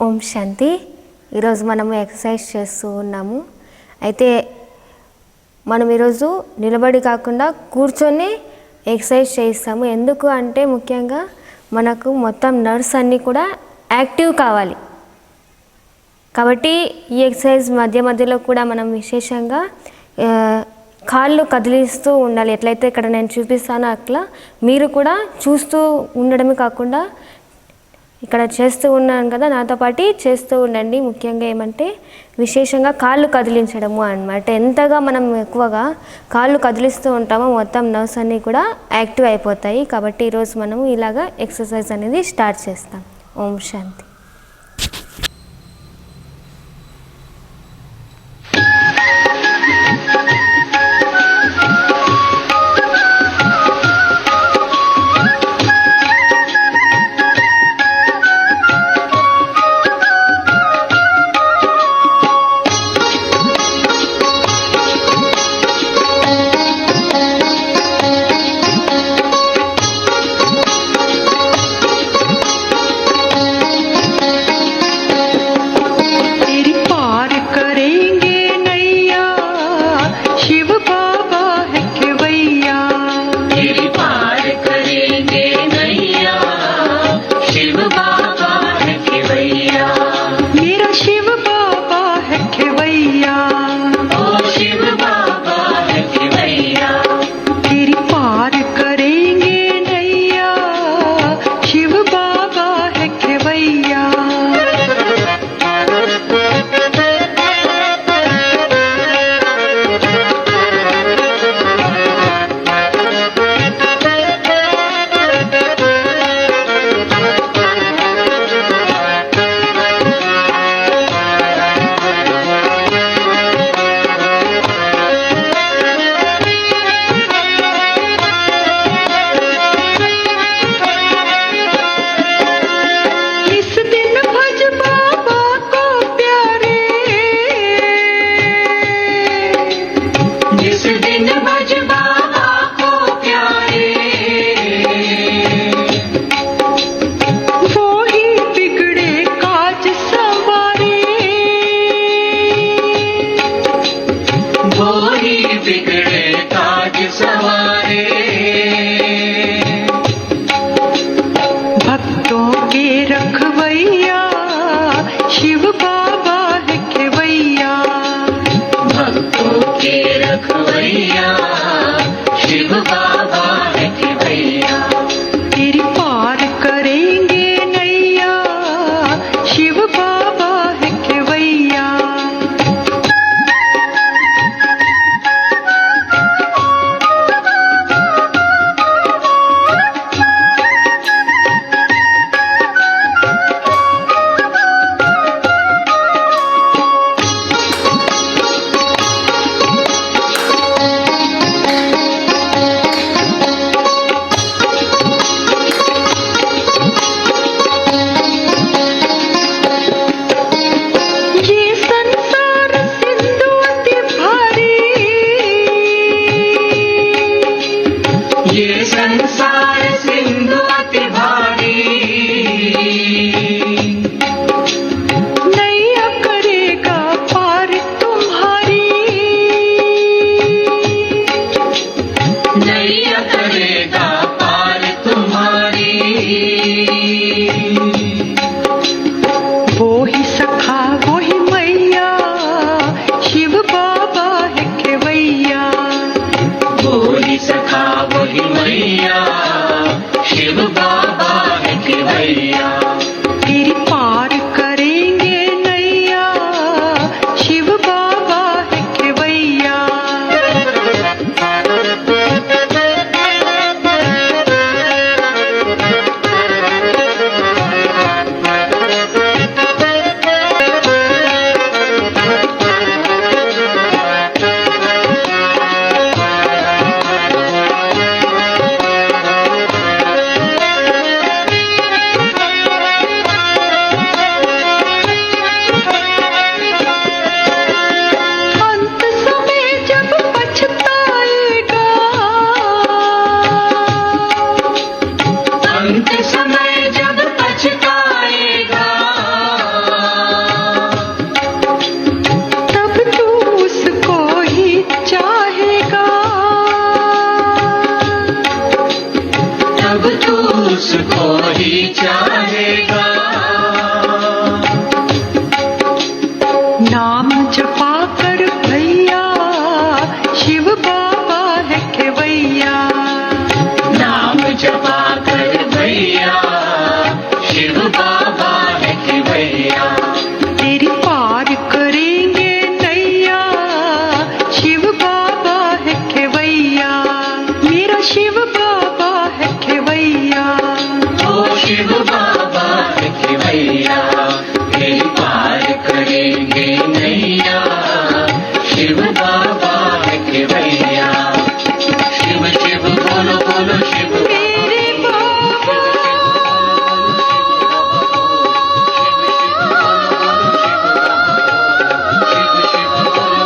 ఓం శాంతి. ఈరోజు మనము ఎక్సర్సైజ్ చేస్తూ ఉన్నాము. అయితే మనం ఈరోజు నిలబడి కాకుండా కూర్చొని ఎక్సర్సైజ్ చేయిస్తాము. ఎందుకు అంటే ముఖ్యంగా మనకు మొత్తం నర్వ్స్ అన్నీ కూడా యాక్టివ్ కావాలి. కాబట్టి ఈ ఎక్సర్సైజ్ మధ్య మధ్యలో కూడా మనం విశేషంగా కాళ్ళు కదిలిస్తూ ఉండాలి. ఎట్లయితే ఇక్కడ నేను చూపిస్తానో అట్లా మీరు కూడా చూస్తూ ఉండడమే కాకుండా ఇక్కడ చేస్తూ ఉన్నాను కదా, నాతో పాటు చేస్తూ ఉండండి. ముఖ్యంగా ఏమంటే విశేషంగా కాళ్ళు కదిలించడము అన్నమాట. ఎంతగా మనం ఎక్కువగా కాళ్ళు కదిలిస్తూ ఉంటామో మొత్తం నర్వ్స్ అన్నీ కూడా యాక్టివ్ అయిపోతాయి. కాబట్టి ఈరోజు మనము ఇలాగా ఎక్సర్సైజ్ అనేది స్టార్ట్ చేస్తాం. ఓం శాంతి. ही चाहेगा। नाम जपा कर भैया शिव बाबा है खेवैया। नाम जपा कर भैया शिव बाबा है खेवैया। तेरी पार करेंगे नैया शिव बाबा है खेवैया। मेरा शिव बाबा है खेवैया। ओ शिव बाबा है खेवैया, तेरी पार करेंगे नैया। शिव बाबा है खेवैया। शिव शिव बोलो बोलो शिव मेरे बाबा शिव शिव बोलो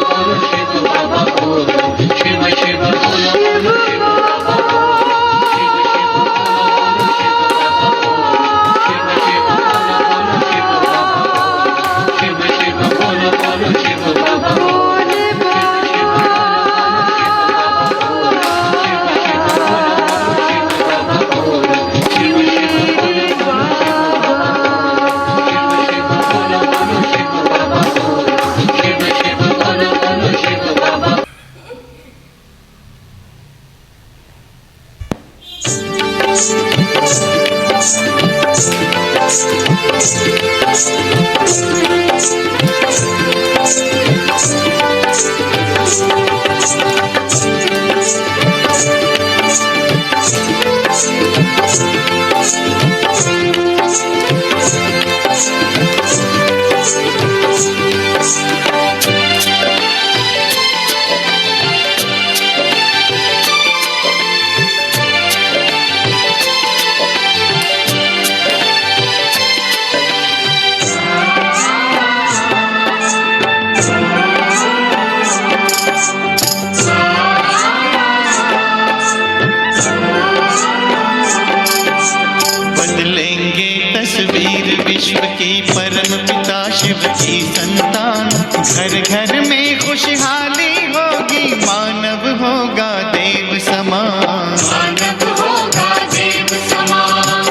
बदलेंगे तस्वीर विश्व की परम पिता शिव की संतान। घर घर में खुशहाली होगी, मानव होगा देव समान। मानव होगा देव समान।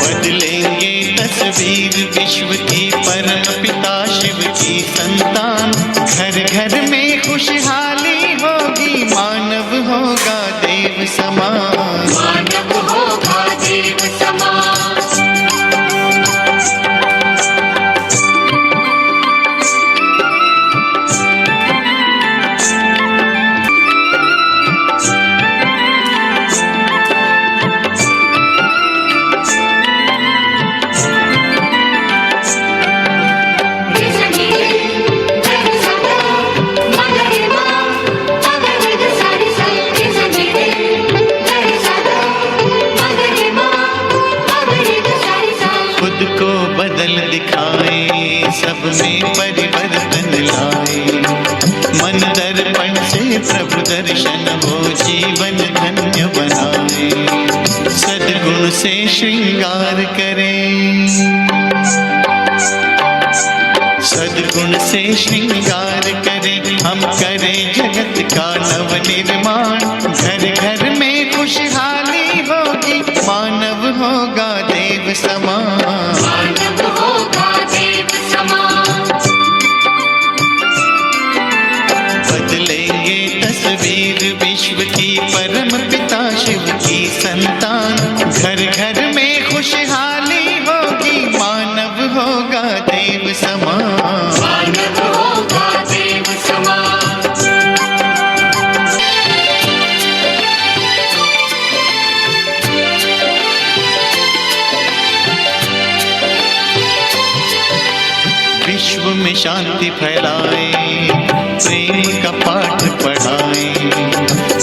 बदलेंगे तस्वीर विश्व की परम पिता शिव की संतान। घर घर में खुशहाली होगी, मानव होगा देव समान। मानव होगा देव समान। खुद को बदल दिखाए, सब में परिवर्तन लाए। मन दर्पण से प्रभु दर्शन हो, जीवन धन्य बनाए। सद्गुण से श्रृंगार करें, सद्गुण से श्रृंगार करें। हम करें जगत का नव निर्माण। घर घर में खुशहाली होगी, मानव होगा देव समान। मानव होगा देव समान। बदलेंगे तस्वीर विश्व की परम पिता शिव की संतान। घर घर में खुशहाली होगी, मानव होगा देव समान। मानव होगा देव समान। विश्व में शांति फैलाए, प्रेम का पाठ पढ़ाए।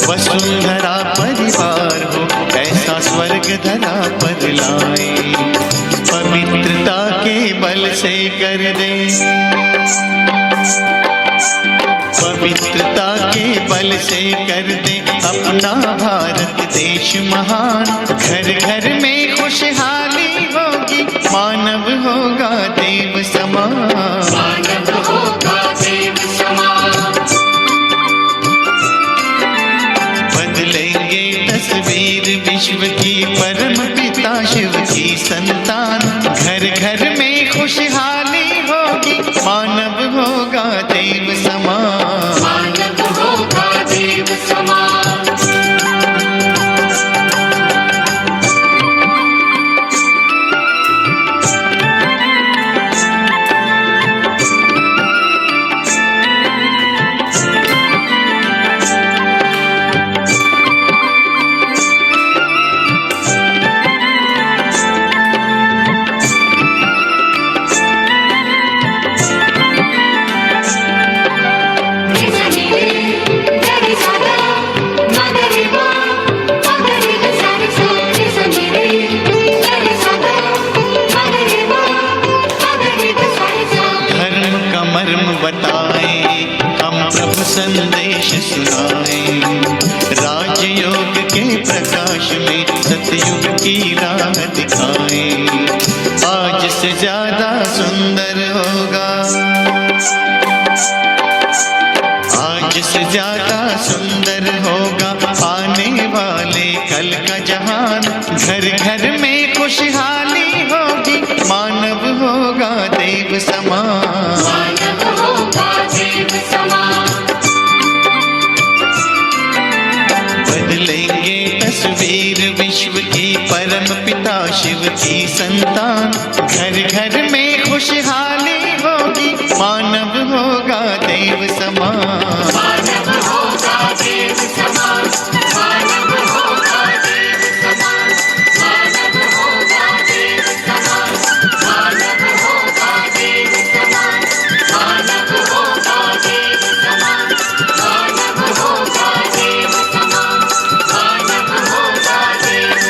वसुंधरा परिवार हो, ऐसा स्वर्ग धरा पर लाए। पवित्रता के बल से कर दे, पवित्रता के बल से कर दे अपना भारत देश महान। घर घर में खुशहाली होगी, मानव होगा देव समान। मानव होगा देव समान। बदलेंगे तस्वीर विश्व की परम पिता शिव की संतान, घर घर में खुशहाली होगी, मानव होगा देव समान। मानव होगा देव समान। संदेश सुनाए, राजयोग के प्रकाश में सतयुग की राह दिखाए। आज से ज्यादा सुंदर होगा, आज से ज्यादा सुंदर होगा आने वाले कल का जहान। घर घर में खुशहाली होगी, मानव होगा देव समान। मानव होगा देव समान। बदलेंगे तस्वीर विश्व की परम पिता शिव की संतान, घर घर में खुशहाली होगी, मानव होगा देव समान। मानव होगा देव समान। मानव होगा देव समान। मानव होगा देव समान। मानव होगा देव समान। मानव होगा देव समान। मानव होगा देव समान। मानव होगा देव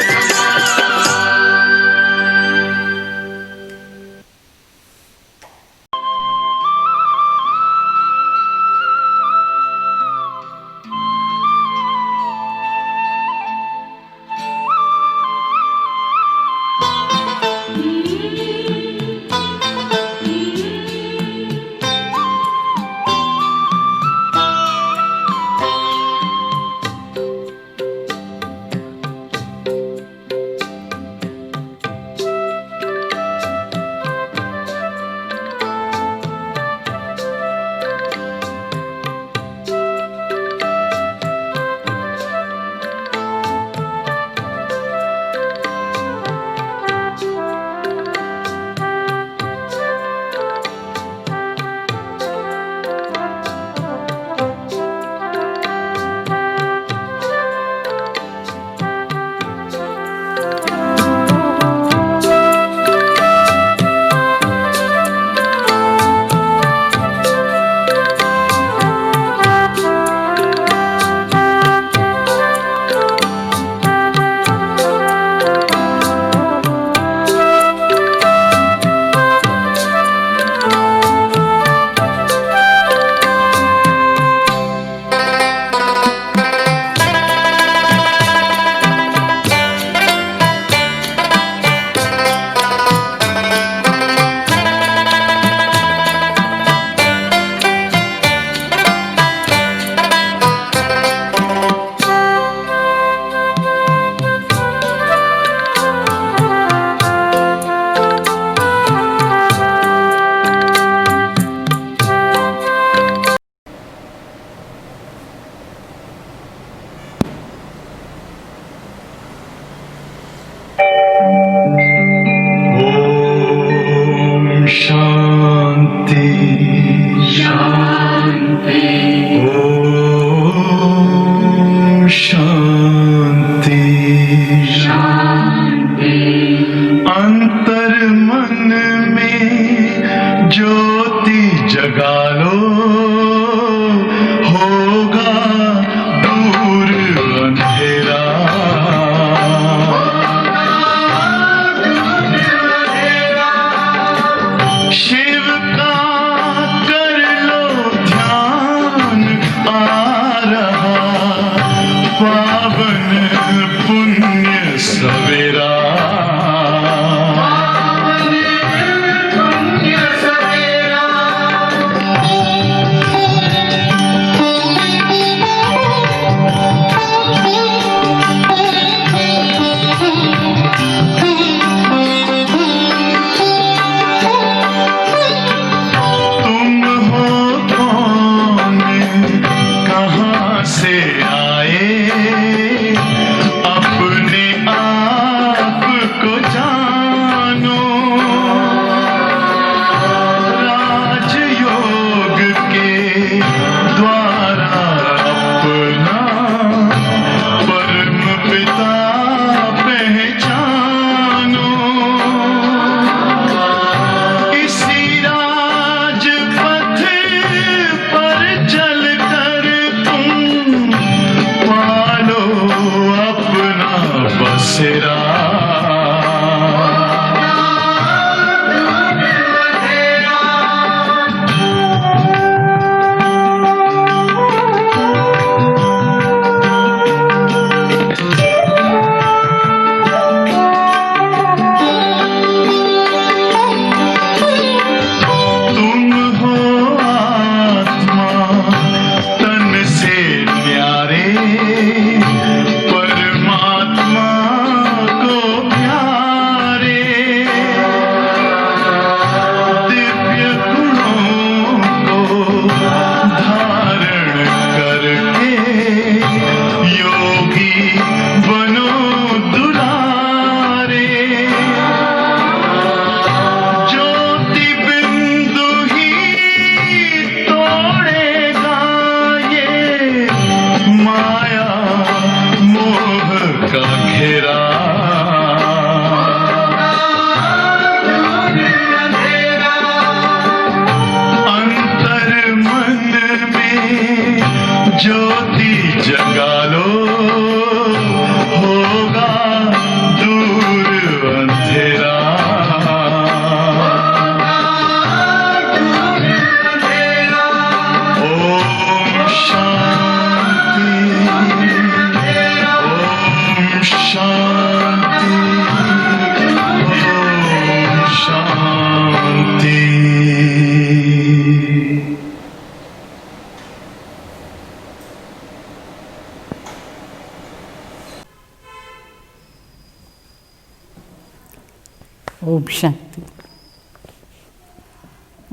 ఓం శాంతి.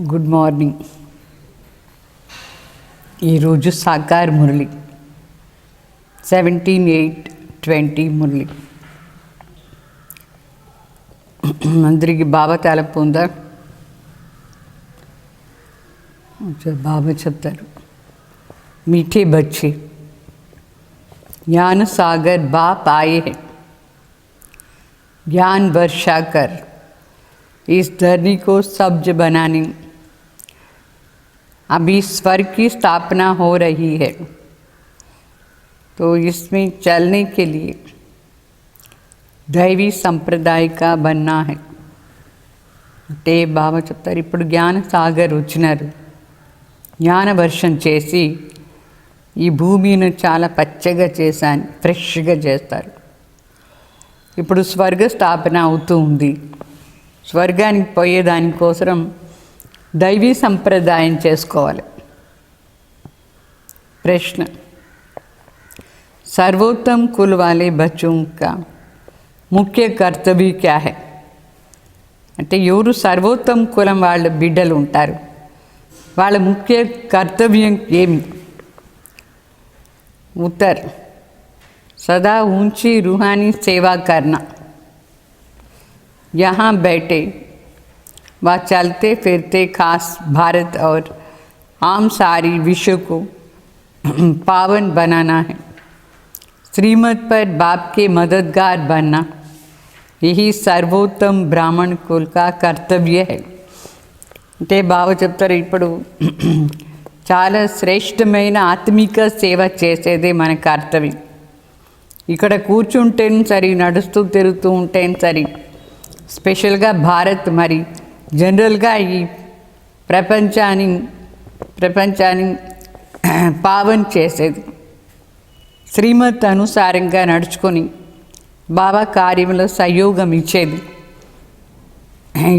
Good morning. ఈరోజు సాకార్ మురళి 17/8/20 మురళి. అందరికి బాబా తలపు ఉందా? బాబా చెప్తారు, मीठे बच्चे, ज्ञान सागर बाप आए हैं, ज्ञान वर्षा कर इस धरनी को सब्ज बनाने। अभी स्वर्ग की स्थापना हो रही है, तो इसमें चलने के लिए दैवी संप्रदाय का बनना है. అంటే బాబా చెప్తారు, ఇప్పుడు జ్ఞాన సాగర్ వచ్చినారు, జ్ఞాన వర్షం చేసి ఈ భూమిని చాలా పచ్చగా చేశాను, ఫ్రెష్గా చేస్తారు. ఇప్పుడు స్వర్గ స్థాపన అవుతూ ఉంది. స్వర్గానికి పోయేదానికోసం దైవీ సంప్రదాయం చేసుకోవాలి. ప్రశ్న, सर्वोत्तम कुल वाले बच्चों का मुख्य कर्तव्य क्या है? అంటే ఎవరు సర్వోత్తమ కులం వాళ్ళ బిడ్డలు ఉంటారు, వాళ్ళ ముఖ్య కర్తవ్యం ఏమి? उत्तर, सदा ऊंची रूहानी सेवा करना. यहाँ बैठे व चलते फिरते खास भारत और आम सारी विश्व को पावन बनाना है. श्रीमत पर बाप के मददगार बनना, यही सर्वोत्तम ब्राह्मण कुल का कर्तव्य है. అంటే బాబా చెప్తారు, ఇప్పుడు చాలా శ్రేష్టమైన ఆత్మిక సేవ చేసేదే మన కర్తవ్యం. ఇక్కడ కూర్చుంటేను సరి, నడుస్తూ తిరుగుతూ ఉంటేను సరి, స్పెషల్గా భారత్ మరి జనరల్గా ఈ ప్రపంచాన్ని పావన్ చేసేది, శ్రీమత్ అనుసారంగా నడుచుకొని బాబా కార్యంలో సహయోగం ఇచ్చేది.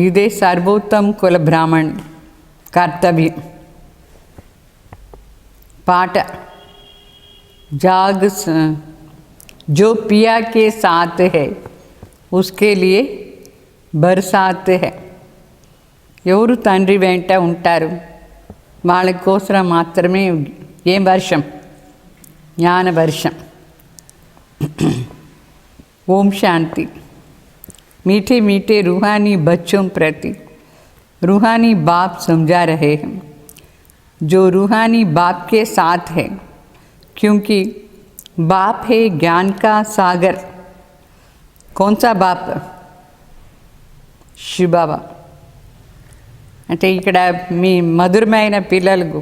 ఇదే సర్వోత్తమ కుల బ్రాహ్మణ్ కర్తవ్యం. पाठ, जाग जो पिया के साथ है उसके लिए बरसात है. ఎవరు తండ్రి వెంట ఉంటారు వాళ్ళ కోసం మాత్రమే ఏం వర్షం? జ్ఞాన వర్షం. ओम शांति. मीठे मीठे रूहानी बच्चों प्रति रूहानी बाप समझा रहे हैं, जो रूहानी बाप के साथ है, क्योंकि बाप है ज्ञान का सागर. कौन सा बाप? शिव बाबा. అంటే ఇక్కడ మీ మధురమైన పిల్లలకు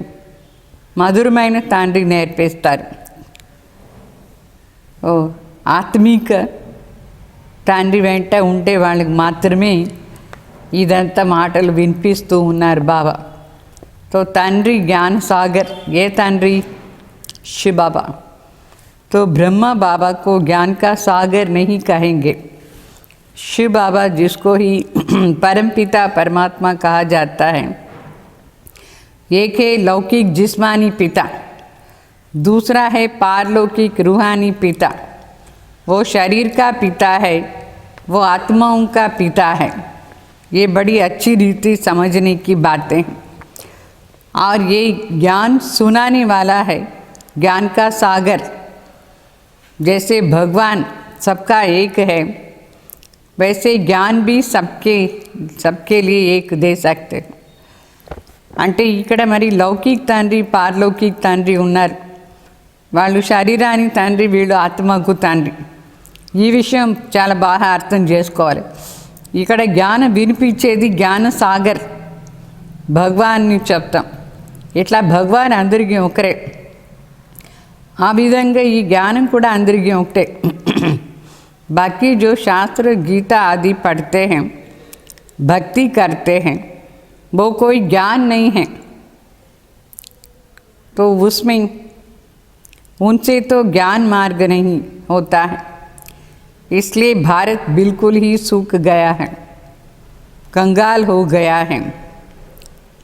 మధురమైన తండ్రి నేర్పిస్తారు. ఓ ఆత్మిక తండ్రి వెంట ఉంటే వాళ్ళకి మాత్రమే ఇదంతా మాటలు వినిపిస్తూ ఉన్నారు బాబా. तो तंड्री ज्ञान सागर, ये तंड्री शिव बाबा. तो ब्रह्मा बाबा को ज्ञान का सागर नहीं कहेंगे. शिव बाबा जिसको ही परमपिता परमात्मा कहा जाता है, एक है लौकिक जिस्मानी पिता, दूसरा है पारलौकिक रूहानी पिता. वो शरीर का पिता है, वो आत्माओं का पिता है. ये बड़ी अच्छी रीति समझने की बातें हैं. और ये ज्ञान सुनाने वाला है, ज्ञान का सागर. जैसे भगवान सबका एक है, वैसे ज्ञान भी सबके लिए एक दे सकते. అంటే ఇక్కడ మరి లౌకిక్ తండ్రి పారలౌకిక్ తండ్రి ఉన్నారు. వాళ్ళు శరీరానికి తండ్రి, వీళ్ళు ఆత్మకు తండ్రి. ఈ విషయం చాలా బాగా అర్థం చేసుకోవాలి. ఇక్కడ జ్ఞానం వినిపించేది జ్ఞాన సాగర్, భగవాన్ని చెప్తాం. ఇట్లా భగవాన్ అందరికీ ఒకరే, ఆ విధంగా ఈ జ్ఞానం కూడా అందరికీ ఒకటే. बाकी जो शास्त्र गीता आदि पढ़ते हैं, भक्ति करते हैं, वो कोई ज्ञान नहीं है, तो उसमें उनसे तो ज्ञान मार्ग नहीं होता है. इसलिए भारत बिल्कुल ही सूख गया है, कंगाल हो गया है.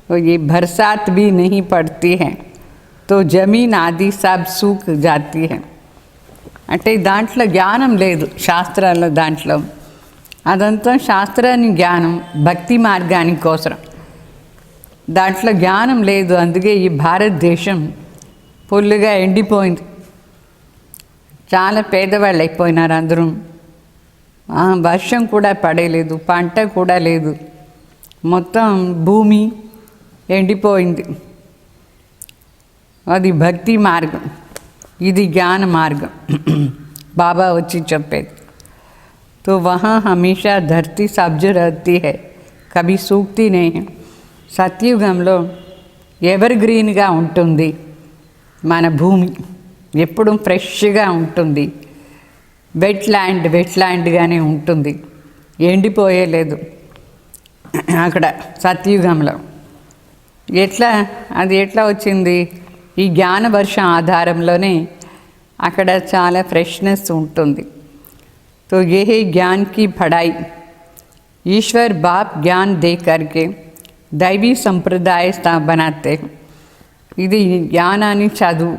तो ये बरसात भी नहीं पड़ती है, तो जमीन आदि सब सूख जाती है. అంటే దాంట్లో జ్ఞానం లేదు, శాస్త్రాల్లో దాంట్లో అదంతా శాస్త్రాన్ని జ్ఞానం భక్తి మార్గానికి కోసం. దాంట్లో జ్ఞానం లేదు. అందుకే ఈ భారతదేశం ఫుల్గా ఎండిపోయింది. చాలా పేదవాళ్ళు అయిపోయినారు అందరూ. వర్షం కూడా పడలేదు, పంట కూడా లేదు, మొత్తం భూమి ఎండిపోయింది. అది భక్తి మార్గం, ఇది జ్ఞాన మార్గం బాబా వచ్చి చెప్పేది. तो वहाँ हमेशा धरती सब्ज रहती है, कभी सूखती नहीं है. సత్యుగంలో ఎవర్ గ్రీన్గా ఉంటుంది మన భూమి, ఎప్పుడు ఫ్రెష్గా ఉంటుంది. వెట్లాండ్గానే ఉంటుంది, ఎండిపోయేలేదు అక్కడ సత్యుగంలో. అది ఎట్లా వచ్చింది? ఈ జ్ఞాన వర్షం ఆధారంలోనే అక్కడ చాలా ఫ్రెష్నెస్ ఉంటుంది. तो ये है ज्ञान की पढ़ाई. ईश्वर बाप ज्ञान दे करके दैवी संप्रदाय बनाते. ఇది జ్ఞానాన్ని చదువు.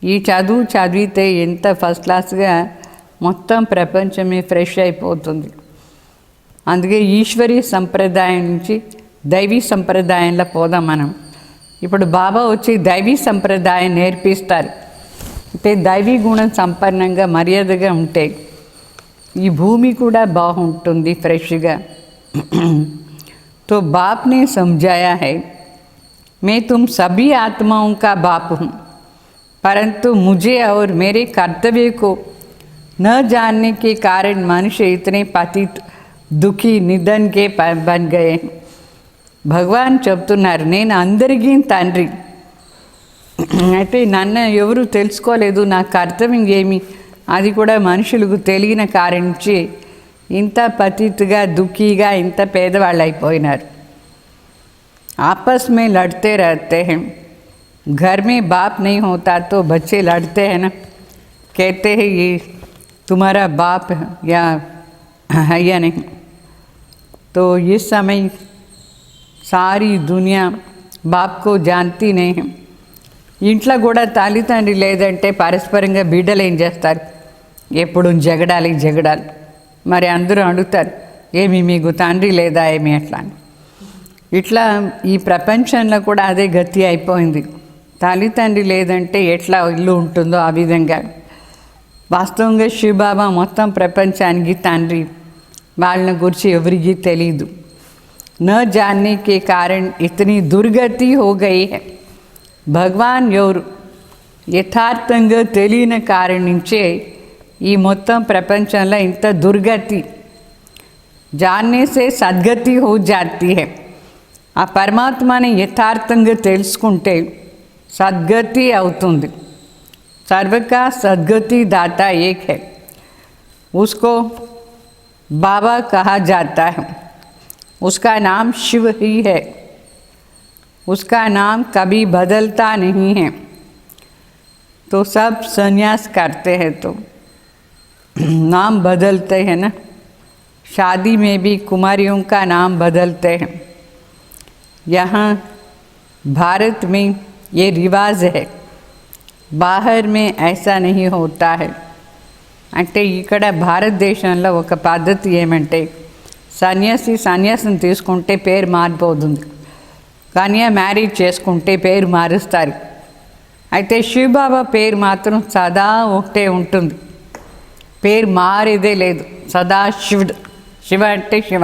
ఈ చదువు చదివితే ఎంత ఫస్ట్ క్లాస్గా మొత్తం ప్రపంచమే ఫ్రెష్ అయిపోతుంది. అందుకే ఈశ్వరీ సంప్రదాయం నుంచి దైవీ సంప్రదాయంలో పోదాం మనం. ఇప్పుడు బాబా వచ్చి దైవీ సంప్రదాయం నేర్పిస్తారు. అంటే దైవీ గుణం సంపన్నంగా మర్యాదగా ఉంటే ఈ భూమి కూడా బాగుంటుంది ఫ్రెష్గా. तो बाप ने समझाया है, मैं तुम सभी आत्माओं का बाप हूँ, परंतु मुझे और मेरे कर्तव्य को न जानने के कारण मनुष्य इतने पतित दुखी निधन के बन गए. భగవాన్ చెప్తున్నారు, నేను అందరికీ తండ్రి. అయితే నన్ను ఎవరు తెలుసుకోలేదు, నా కర్తవ్యం ఏమి అది కూడా మనుషులకు తెలియని కారణించి ఇంత పతితుగా దుఃఖీగా ఇంత పేదవాళ్ళు అయిపోయినారు. आपस में लड़ते रहते हैं. घर में बाप नहीं होता तो बच्चे लड़ते हैं ना, कहते हैं ये तुम्हारा बाप या है या नहीं. तो इस समय सारी दुनिया बाप को जानती नहीं है. ఇంట్లో కూడా తల్లిదండ్రి లేదంటే పరస్పరంగా బిడ్డలు ఏం చేస్తారు? ఎప్పుడు జగడాలి. మరి అందరూ అడుగుతారు, ఏమి మీకు తండ్రి లేదా ఏమి అట్లా అని. ఇట్లా ఈ ప్రపంచంలో కూడా అదే గతి అయిపోయింది. తల్లిదండ్రి లేదంటే ఎట్లా ఇల్లు ఉంటుందో ఆ విధంగా. వాస్తవంగా శివబాబా మొత్తం ప్రపంచానికి తండ్రి. వాళ్ళని గురించి ఎవరికి తెలీదు. न जानने के कारण इतनी दुर्गति हो गई है. భగవాన్ ఎవరు యథార్థంగా తెలియని కారణం నుంచే ఈ మొత్తం ప్రపంచంలో ఇంత దుర్గతి. జాన్నే సే సద్గతి హో జాతి హై. ఆ పరమాత్మని యథార్థంగా తెలుసుకుంటే సద్గతి అవుతుంది. సర్వకా సద్గతి దాతా ఏక్ హై, उसको बाबा कहा जाता है. उसका नाम शिव ही है. उसका नाम कभी बदलता नहीं है. तो सब संन्यास करते हैं तो नाम बदलते हैं ना. शादी में भी कुमारियों का नाम बदलते हैं. यहाँ भारत में ये रिवाज है, बाहर में ऐसा नहीं होता है. అంటే ఇక్కడ భారతదేశంలో ఒక పద్ధతి ఏమంటే సన్యాసం తీసుకుంటే పేరు మారిపోతుంది, కన్యా మ్యారేజ్ చేసుకుంటే పేరు మారుస్తారు. అయితే శివబాబా పేరు మాత్రం సదా ఒకటే ఉంటుంది, పేరు మారేదే లేదు, సదా శివుడు. శివ అంటే శివ.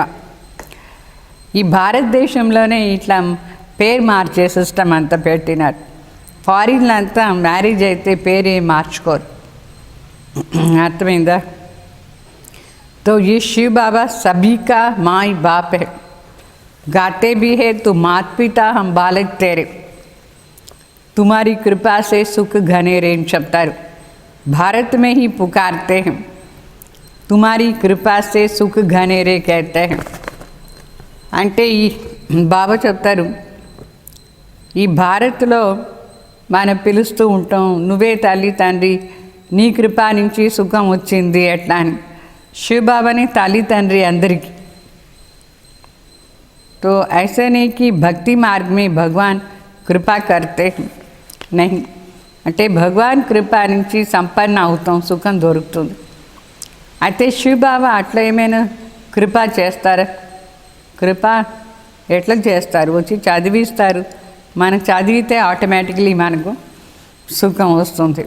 ఈ భారతదేశంలోనే ఇట్లా పేరు మార్చే సిస్టమ్ అంతా పెట్టినారు. ఫారిన్లో అంతా మ్యారేజ్ అయితే పేరు మార్చుకోరు. అర్థమైందా? तो ये शिव बाबा सभी का माँ बाप है. गाते भी है तो मात पिता हम बालक तेरे, तुम्हारी कृपा से सुख घने रे చెప్తారు. भारत में ही पुकारते हैं, तुम्हारी कृपा से सुख घने रे कहते हैं. అంటే ఈ బాబా చెప్తారు, ఈ భారత్లో మనం పిలుస్తూ ఉంటాం, నువ్వే తల్లి తండ్రి, నీ కృపా నుంచి సుఖం వచ్చింది ఎట్లా అని. शिव बाबा ने ताली तंद्री अंदर की. तो ऐसा नहीं कि भक्ति मार्ग में भगवान कृपा करते नहीं, అంటే భగవాన్ కృప నుంచి సంపన్న అవుతాం, సుఖం దొరుకుతుంది. అయితే శివ బాబా అట్లా ఏమైనా కృప చేస్తారా? కృప ఎట్లా చేస్తారు? వచ్చి చదివిస్తారు. మనకు చదివితే ఆటోమేటికలీ మనకు సుఖం వస్తుంది.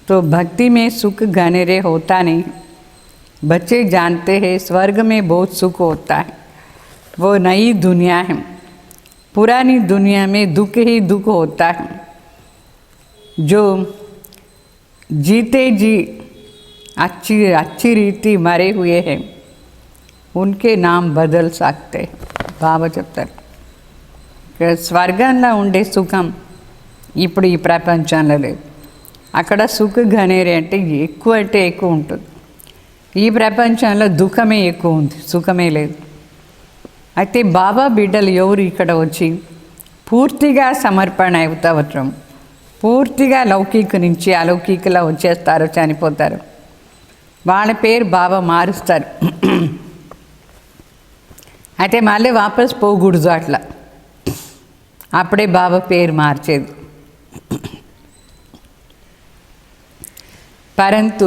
तो भक्ति में सुख घनेरे होता नहीं. बच्चे जानते हैं स्वर्ग में बहुत सुख होता है, वो नई दुनिया है. पुरानी दुनिया में दुख ही दुख होता है. जो जीते जी अच्छी अच्छी रीति मरे हुए हैं उनके नाम बदल सकते हैं. బాబా చెప్తారు స్వర్గంలో ఉండే సుఖం ఇప్పుడు ఈ ప్రపంచంలో లేదు. అక్కడ సుఖ ఘనేరే అంటే ఎక్కువ ఉంటుంది. ఈ ప్రపంచంలో దుఃఖమే ఎక్కువ ఉంది, సుఖమే లేదు. అయితే బాబా బిడ్డలు ఎవరు ఇక్కడ వచ్చి పూర్తిగా సమర్పణ అవుతావటం, పూర్తిగా లౌకిక నుంచి అలౌకికలా వచ్చేస్తారో చనిపోతారు, వాళ్ళ పేరు బాబా మారుస్తారు. అయితే మళ్ళీ వాపస్ పోకూడదు అట్లా, అప్పుడే బాబా పేరు మార్చేది. परंतु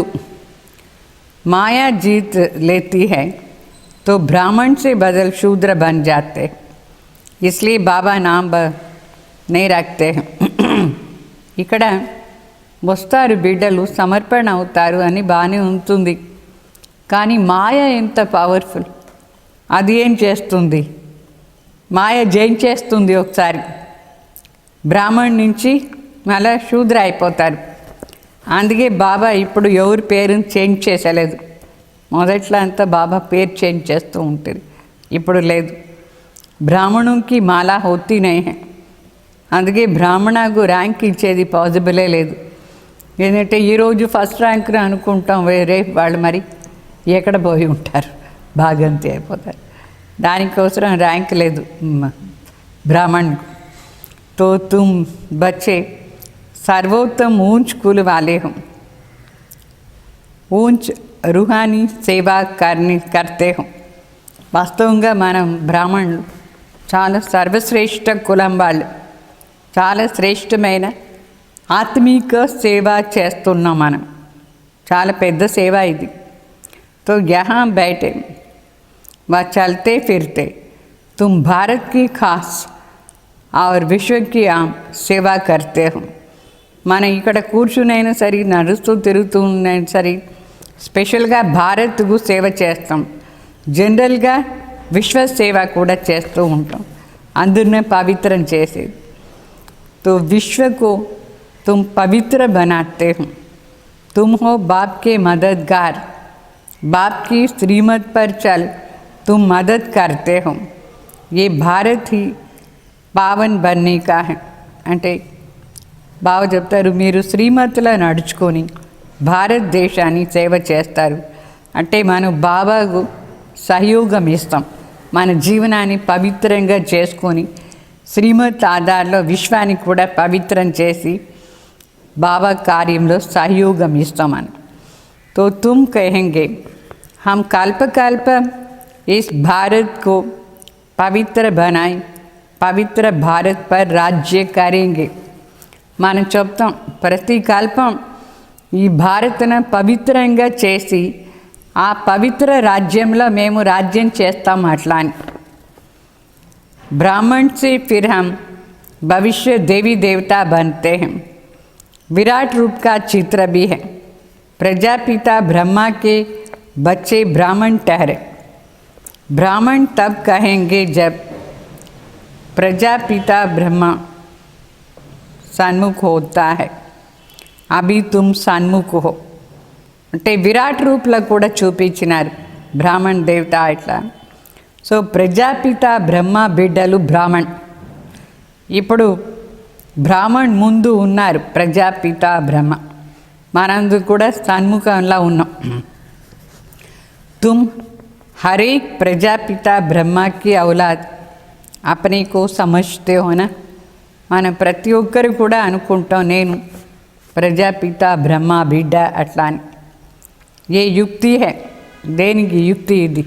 माया जीत लेती है तो ब्राह्मण से बदल शूद्र बन जाते, इसलिए बाबा नाम नहीं रखते हैं. ఇక్కడ వస్తారు బిడ్డలు, సమర్పణ అవుతారు అని బాగానే ఉంటుంది. కానీ మాయ ఎంత పవర్ఫుల్, అది ఏం చేస్తుంది? మాయ జయించేస్తుంది. ఒకసారి బ్రాహ్మణ్ నుంచి మళ్ళీ శూద్ర అయిపోతారు. అందుకే బాబా ఇప్పుడు ఎవరి పేరుని చేంజ్ చేసలేదు. మొదట్లో అంతా బాబా పేరు చేంజ్ చేస్తూ ఉంటుంది, ఇప్పుడు లేదు. బ్రాహ్మణుకి మాలా హోతీ నహీ హై, అందుకే బ్రాహ్మణకు ర్యాంక్ ఇచ్చేది పాసిబులే లేదు. ఎందుకంటే ఈరోజు ఫస్ట్ ర్యాంక్ అనుకుంటాం, వేరే వాళ్ళు మరి ఎక్కడ పోయి ఉంటారు, భాగంతి అయిపోతారు. దానికోసం ర్యాంక్ లేదు బ్రాహ్మణ్కు. తో తుమ్ బచ్చే सर्वोत्तम ऊंच कुल वाले हों, ऊंच रूहानी सेवा करते हों. వాస్తవంగా మనం బ్రాహ్మణులు చాలా సర్వశ్రేష్ఠ కులం వాళ్ళు, చాలా శ్రేష్టమైన ఆత్మీక సేవ చేస్తున్నాం మనం. చాలా పెద్ద సేవ ఇది. तो यहाँ बैठे व चलते फिरते तुम भारत की खास और विश्व की आम सेवा करते हो. మనం ఇక్కడ కూర్చునైనా సరే, నడుస్తూ తిరుగుతూ ఉన్నైనా సరే, స్పెషల్గా భారత్కు సేవ చేస్తాం. జనరల్గా విశ్వ సేవ కూడా చేస్తూ ఉంటాం, అందరినీ పవిత్రం చేసేది. तो विश्व को तुम पवित्र बनाते हो. तुम हो बाप के मददगार, बाप की श्रीमत पर चल तुम मदद करते हो. ये भारत ही पावन बनने का है. అంటే బాబా చెప్తారు, మీరు శ్రీమతిలో నడుచుకొని భారతదేశాన్ని సేవ చేస్తారు అంటే మనం బాబాకు సహయోగం ఇస్తాం. మన జీవనాన్ని పవిత్రంగా చేసుకొని శ్రీమత్ ఆధార్లో విశ్వాన్ని కూడా పవిత్రం చేసి బాబా కార్యంలో సహయోగం ఇస్తామని. तो तुम कहेंगे हम कल्प कल्प इस भारत को पवित्र बनाए, पवित्र भारत पर राज्य करेंगे. మనం చెప్తాం ప్రతి కల్పం ఈ భారత్ను పవిత్రంగా చేసి ఆ పవిత్ర రాజ్యంలో మేము రాజ్యం చేస్తాం అట్లా అని. ब्राह्मण से फिर हम भविष्य देवी देवता बनते हैं. विराट रूप का चित्र भी है. प्रजापिता ब्रह्मा के बच्चे ब्राह्मण ठहरे. ब्राह्मण तब कहेंगे जब प्रजापिता ब्रह्मा सन्मुख होता है. अभी तुम सन्मुख हो అంటే విరాట్ రూపంలో కూడా చూపించినారు బ్రాహ్మణ్ దేవత ఇట్లా. సో ప్రజాపిత బ్రహ్మ బిడ్డలు బ్రాహ్మణ్. ఇప్పుడు బ్రాహ్మణ్ ముందు ఉన్నారు ప్రజాపిత బ్రహ్మ, మనందు కూడా సన్ముఖంలో ఉన్నాం. तुम हर एक प्रजापिता ब्रह्मा की औलाद अपने को समझते हो ना. మనం ప్రతి ఒక్కరు కూడా అనుకుంటాం నేను ప్రజాపిత బ్రహ్మ బిడ్డ అట్లా అని. ఏ యుక్తి హై, దేనికి యుక్తి ఇది?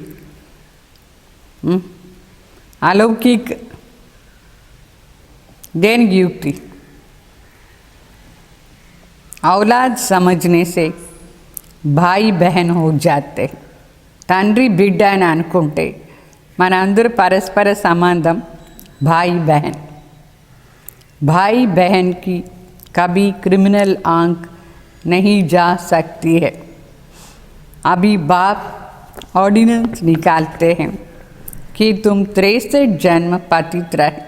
अलौकिक देन युक्ति. औलाद समझने से भाई बहन हो जाते. తండ్రి బిడ్డ అని అనుకుంటే మనందరూ పరస్పర సంబంధం भाई बहन। भाई बहन की कभी क्रिमिनल आंक नहीं जा सकती है। अभी बाप ऑर्डिनेंस निकालते हैं कि तुम 63 जन्म पतित रहे,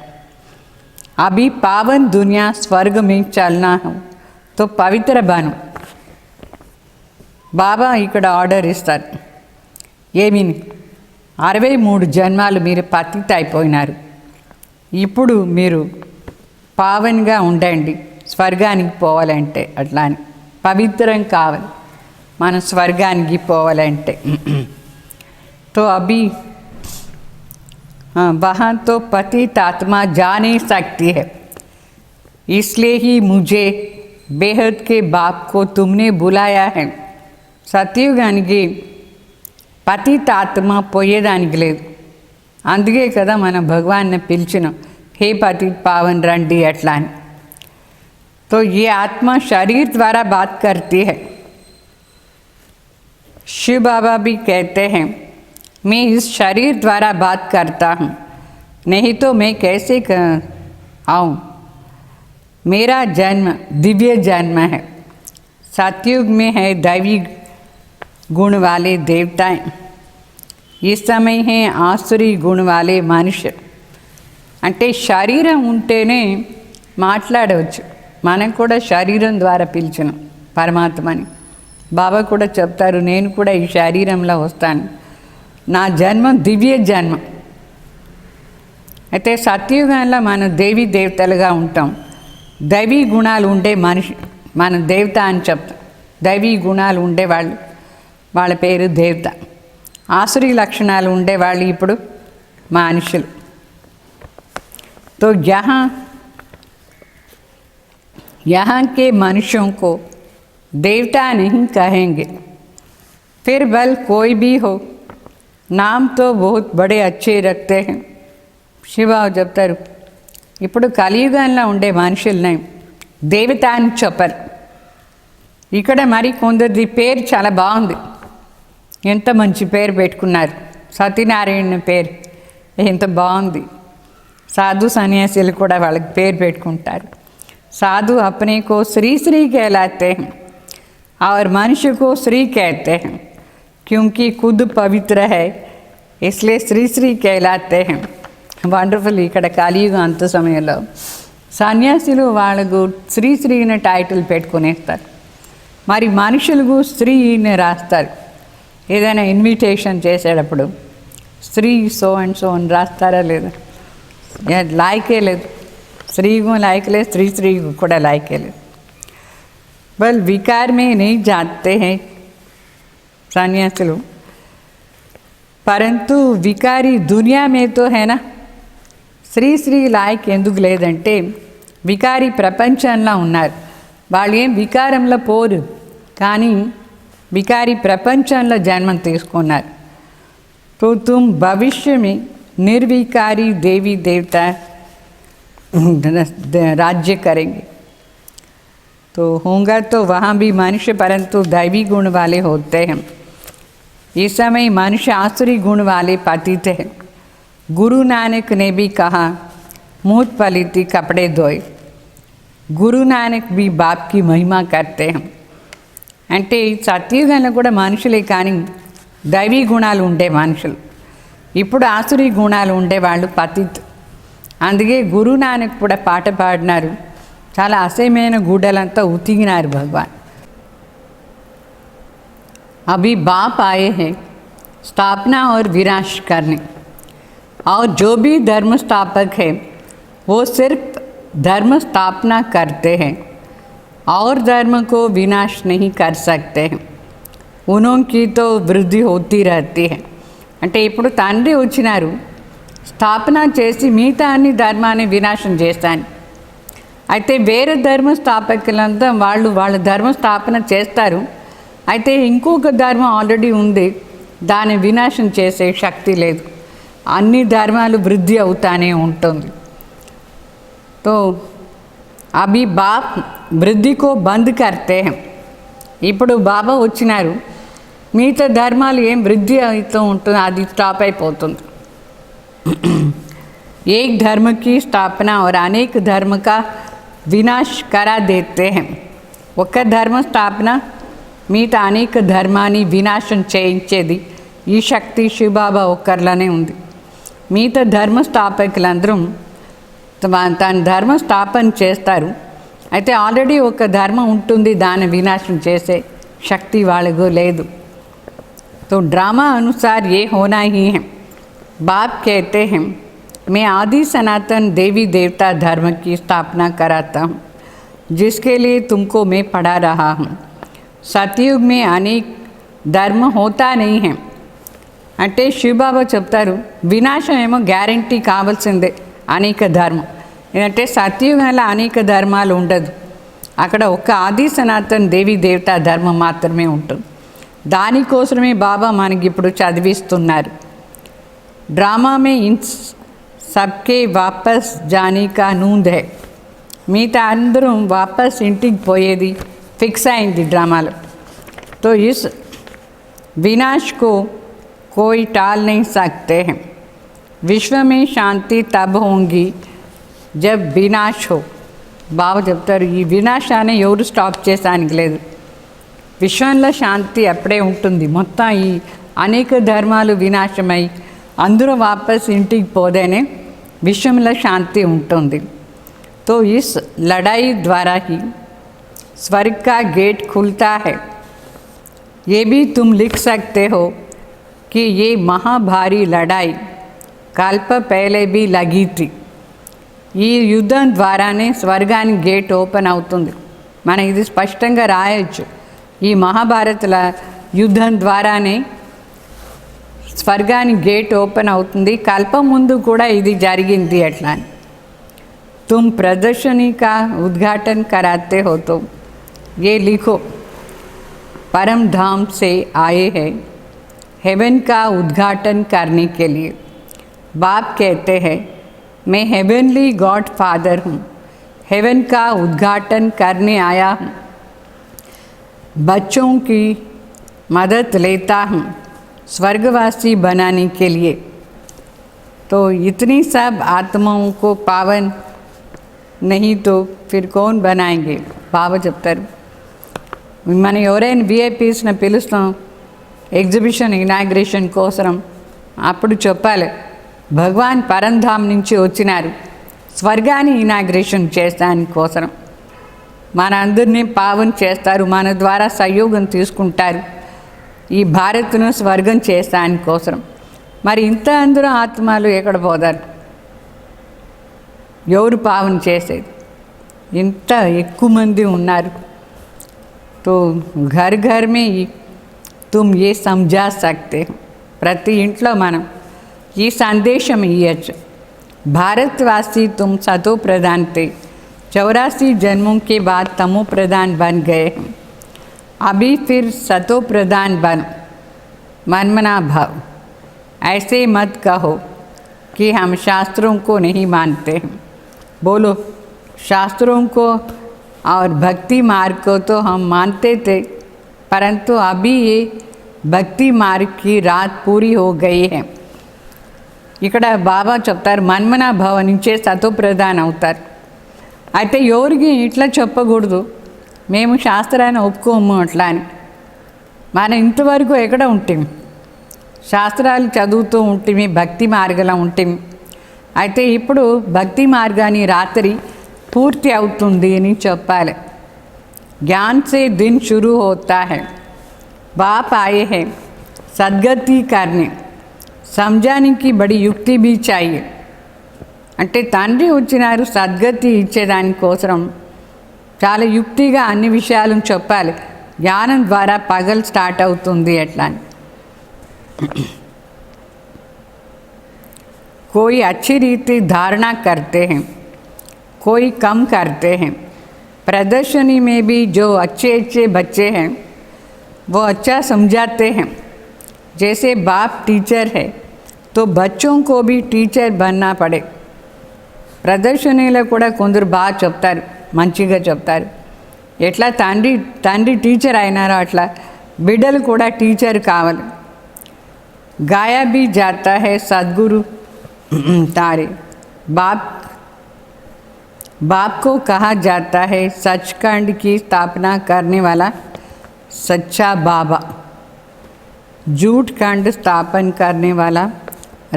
अभी पावन दुनिया स्वर्ग में चलना हो तो पवित्र बनो। బాబా ఇక్కడ ఆర్డర్ ఇస్తారు, ఏమి 63 జన్మాలు మీరు పతిత అయిపోయినారు, ఇప్పుడు మీరు పావన్గా ఉండండి స్వర్గానికి పోవాలంటే, అట్లా అని పవిత్రం కావాలి మనం స్వర్గానికి పోవాలంటే। तो अभी वहाँ तो पतित आत्मा जा नहीं सकती है, इसलिए ही मुझे बेहद के बाप को तुमने बुलाया है। సత్యుగానికి పతిత ఆత్మ పోయేదానికి లేదు, అందుకే కదా మన భగవాన్ని పిలిచినాం, హే పతిత పావన్ రండి అట్లా అని। तो ये आत्मा शरीर द्वारा बात करती है। शिव बाबा भी कहते हैं मैं इस शरीर द्वारा बात करता हूँ, नहीं तो मैं कैसे आऊँ। मेरा जन्म दिव्य जन्म है। सतयुग में है दैवी गुण वाले देवताएं, इस समय है आसुरी गुण वाले मनुष्य। అంటే శరీరం ఉంటేనే మాట్లాడవచ్చు, మనం కూడా శరీరం ద్వారా పిలిచినాం పరమాత్మని। బాబా కూడా చెప్తారు, నేను కూడా ఈ శరీరంలో వస్తాను, నా జన్మం దివ్య జన్మం। అయితే సత్యుగంలో మనం దేవీ దేవతలుగా ఉంటాం, దైవీ గుణాలు ఉండే మనిషి మన దేవత అని చెప్తాం। దైవీ గుణాలు ఉండేవాళ్ళు వాళ్ళ పేరు దేవత, ఆసురీ లక్షణాలు ఉండేవాళ్ళు ఇప్పుడు మనుషులు। तो यहाँ के मनुष्यों को देवता नहीं कहेंगे, फिर भल कोई भी हो, नाम तो बहुत बड़े अच्छे रखते हैं। శివ చెప్తారు, ఇప్పుడు కలియుగంలో ఉండే మనుషుల్ని దేవత అని చెప్పరు, ఇక్కడ మరి కొందరిది పేరు చాలా బాగుంది, ఎంత మంచి పేరు పెట్టుకున్నారు, సత్యనారాయణ పేరు ఎంత బాగుంది। साधु सन्यासी కూడా వాళ్ళకి పేరు పెట్టుకుంటారు। साधु अपने को श्री श्री कहलाते हैं और मनुष्य को श्री कहते हैं, क्योंकि खुद पवित्र है इसलिए श्री श्री कहलाते हैं। వండర్ఫుల్। ఇక్కడ కలియుగం అంత సమయంలో సన్యాసులు వాళ్ళకు శ్రీ శ్రీని టైటిల్ పెట్టుకునేస్తారు, మరి మనుషులకు శ్రీని రాస్తారు। ఏదైనా ఇన్విటేషన్ చేసేటప్పుడు శ్రీ సో అండ్ సో అని రాస్తారా లేదా? लायके లేదు, श्री को लायक ले, श्री श्री को लायके లేదు। बल विकार में नहीं जाते हैं सन्यासी, परंतु विकारी दुनिया में तो है ना। श्री श्री लायक ఎందుకు లేదంటే వికారి ప్రపంచంలో ఉన్నారు, వాళ్ళు ఏం వికారంలో పోరు, కానీ వికారి ప్రపంచంలో జన్మం తీసుకున్నారు। तो तुम भविष्य में निर्विकारी देवी देवता राज्य करेंगे, तो होगा तो वहाँ भी मनुष्य परंतु दैवी गुण वाले होते हैं। इस समय मनुष्य आसुरी गुण वाले पतित हैं। गुरु नानक ने भी कहा मुँह पलिती कपड़े धोए। गुरु नानक भी बाप की महिमा करते हैं। అంటే సత్యుగంలో కూడా మనుషులే కానీ దైవీ గుణాలు ఉండే మనుషులు, ఇప్పుడు ఆసురీ గుణాలు ఉండేవాళ్ళు పతిత్। అందుకే గురునానక్ కూడా పాట పాడినారు, చాలా అసహ్యమైన గుడ్డలంతా ఉతికినారు భగవాన్। अभी बाप आए हैं स्थापना और विनाश करने, और जो भी धर्म स्थापक है वो सिर्फ धर्म स्थापना करते हैं और धर्म को विनाश नहीं कर सकते हैं। उनकी तो वृद्धि होती रहती है। అంటే ఇప్పుడు తండ్రి వచ్చినారు, స్థాపన చేసి మిగతా అన్ని ధర్మాన్ని వినాశం చేస్తాను। అయితే వేరే ధర్మ స్థాపకులంతా వాళ్ళ ధర్మ స్థాపన చేస్తారు, అయితే ఇంకొక ధర్మం ఆల్రెడీ ఉంది, దాన్ని వినాశం చేసే శక్తి లేదు, అన్ని ధర్మాలు వృద్ధి అవుతానే ఉంటుంది। तो अभी बाप वृद्धि को बंद करते हैं। ఇప్పుడు బాబా వచ్చినారు, మిగతా ధర్మాలు ఏం వృద్ధి అవుతూ ఉంటుంది, అది స్టాప్ అయిపోతుంది. एक धर्म की स्थापना और अनेक धर्म का विनाश करा देते हैं. ఒక ధర్మ స్థాపన మిగతా అనేక ధర్మాన్ని వినాశం చేయించేది ఈ శక్తి శివబాబా ఒక్కరిలోనే ఉంది. మిగతా ధర్మ స్థాపకులందరూ తన ధర్మ స్థాపన చేస్తారు. అయితే ఆల్రెడీ ఒక ధర్మం ఉంటుంది, దాన్ని వినాశం చేసే శక్తి వాళ్ళకు లేదు. तो ड्रामा अनुसार ये होना ही है. बाप कहते हैं मैं आदि सनातन देवी देवता धर्म की स्थापना कराता हूँ, जिसके लिए तुमको मैं पढ़ा रहा हूँ. सतयुग में अनेक धर्म होता नहीं है. అంటే శివబాబా చెప్తారు వినాశం ఏమో గ్యారంటీ కావాల్సిందే అనేక ధర్మం. ఏంటంటే సత్యుగంలో అనేక ధర్మాలు ఉండదు, అక్కడ ఒక ఆది సనాతన్ దేవి దేవతా ధర్మం మాత్రమే ఉంటుంది. దానికోసమే బాబా మనకి ఇప్పుడు చదివిస్తున్నారు. డ్రామా మే ఇన్ సబ్కే వాపస్ జానీ కా నూంద్ హై. మిగతా అందరం వాపస్ ఇంటికి పోయేది ఫిక్స్ అయింది డ్రామాలో. తో ఇస్ వినాश को कोई टाल नहीं सकते हैं. विश्व में शांति तब होंगी जब विनाश हो. బాబా చెప్తారు ఈ వినాశాన్ని ఎవరు స్టాప్ చేసానికి లేదు. విశ్వంలో శాంతి అప్పుడే ఉంటుంది. మొత్తం ఈ అనేక ధర్మాలు వినాశమై అందరూ వాపస్ ఇంటికి పోదేనే విశ్వంలో శాంతి ఉంటుంది. तो इस लड़ाई द्वारा ही स्वर्ग का गेट खुलता है. ये भी तुम लिख सकते हो कि ये महाभारी लड़ाई कल्प पहले भी लगी थी. ఈ యుద్ధం ద్వారానే స్వర్గానికి గేట్ ఓపెన్ అవుతుంది. మనం ఇది స్పష్టంగా రాయొచ్చు. ఈ మహాభారతుల యుద్ధం ద్వారానే స్వర్గానికి గేట్ ఓపెన్ అవుతుంది. కల్పం ముందు కూడా ఇది జరిగింది. అట్లా तुम प्रदर्शनी का उद्घाटन कराते हो तो ये लिखो परम धाम से आए हैं हेवन का उद्घाटन करने के लिए. बाप कहते हैं मैं हेवनली गॉड फादर हूँ, हेवन का उद्घाटन करने आया हूँ. बच्चों की मदद लेता हूँ स्वर्गवासी बनाने के लिए. तो इतनी सब आत्माओं को पावन नहीं तो फिर कौन बनाएंगे. బాబా చెప్తారు మనం ఎవరైనా విఐపీస్ని పిలుస్తాం ఎగ్జిబిషన్ ఇనాగ్రేషన్ కోసం, అప్పుడు చెప్పాలి భగవాన్ పరంధామ్ నుంచి వచ్చినారు స్వర్గాన్ని ఇనాగ్రేషన్ చేస్తానికి కోసం. మన అందరినీ పావన్ చేస్తారు, మన ద్వారా సహయోగం తీసుకుంటారు ఈ భారత్ను స్వర్గం చేస్తానికి కోసం. మరి ఇంత అందరూ ఆత్మలు ఎక్కడ పోతారు, ఎవరు పావన చేసేది? ఇంత ఎక్కువ మంది ఉన్నారు. तो घर घर में तुम ये समझा सकते हो. ప్రతి ఇంట్లో మనం ఈ సందేశం ఇవ్వచ్చు. भारतवासी तुम सतो प्रधान थे, 84 जन्मों के बाद तमो प्रधान बन गए हैं. अभी फिर सतो प्रधान बनो. मनमना भाव. ऐसे मत कहो कि हम शास्त्रों को नहीं मानते हैं. बोलो शास्त्रों को और भक्ति मार्ग को तो हम मानते थे, परंतु अभी ये भक्ति मार्ग की रात पूरी हो गई है. ఇక్కడ బాబా చెప్తారు మన్మనా భావ నుంచే సతోప్రధాన్ అవుతారు. అయితే ఎవరికి ఇట్లా చెప్పకూడదు మేము శాస్త్రాన్ని ఒప్పుకోము అట్లా అని. మనం ఇంతవరకు ఎక్కడ ఉంటాం, శాస్త్రాలు చదువుతూ ఉంటుంది, భక్తి మార్గంలో ఉంటుంది. అయితే ఇప్పుడు భక్తి మార్గాన్ని రాత్రి పూర్తి అవుతుంది అని చెప్పాలి. జ్ఞాన్ సే దిన్ షురూ హోతా హై. బాప్ ఆయే హై సద్గతి కర్నే. సమజానికి బడి యుక్తి బీ చాయే. అంటే తండ్రి వచ్చినారు సద్గతి ఇచ్చేదానికోసం చాలా యుక్తిగా అన్ని విషయాలను చెప్పాలి. జ్ఞానం ద్వారా పగలు స్టార్ట్ అవుతుంది ఎట్లా అని. कोई अच्छी रीति धारणा करते हैं, कोई कम करते हैं. प्रदर्शनी में भी जो अच्छे अच्छे बच्चे हैं वो अच्छा समझाते हैं. जैसे बाप टीचर है तो बच्चों को भी टीचर बनना पड़े. ప్రదర్శనలో కూడా కొందరు బాగా చెప్తారు, మంచిగా చెప్తారు. ఎట్లా తండ్రి టీచర్ అయినారో అట్లా బిడ్డలు కూడా టీచర్ కావాలి. गाया भी जाता है सदगुरु तारे. बाप को कहा जाता है सचखंड की स्थापना करने वाला सच्चा बाबा, झूठ खंड स्थापन करने वाला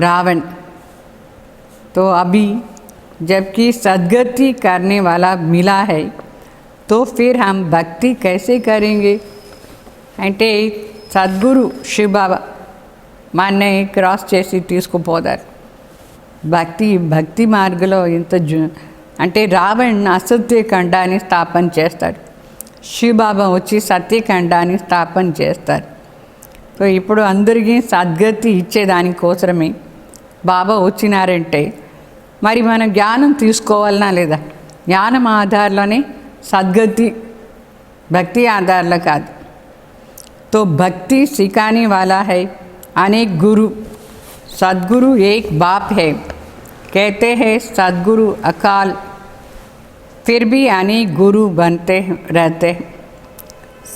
रावण. तो अभी जबकि सदगति करने वाला मिला है तो फिर हम भक्ति कैसे करेंगे? అంటే సద్గురు శివబాబా మాన్నే క్రాస్ చేసి తీసుకుపోతారు. భక్తి మార్గంలో ఇంత అంటే రావణ్ అసత్యఖండాన్ని స్థాపన చేస్తాడు, శివబాబా వచ్చి సత్యఖండాన్ని స్థాపన చేస్తారు. సో ఇప్పుడు అందరికీ సద్గతి ఇచ్చేదానికోసమే బాబా వచ్చినారంటే మరి మనం జ్ఞానం తీసుకోవాలనా లేదా? జ్ఞానం ఆధారంలోనే సద్గతి, భక్తి ఆధారంలో కాదు. तो भक्ति सिखाने वाला है अनेक गुरु, सद्गुरु एक बाप है. कहते हैं सद्गुरु अकाल, फिर भी अनेक गुरु बनते रहते हैं.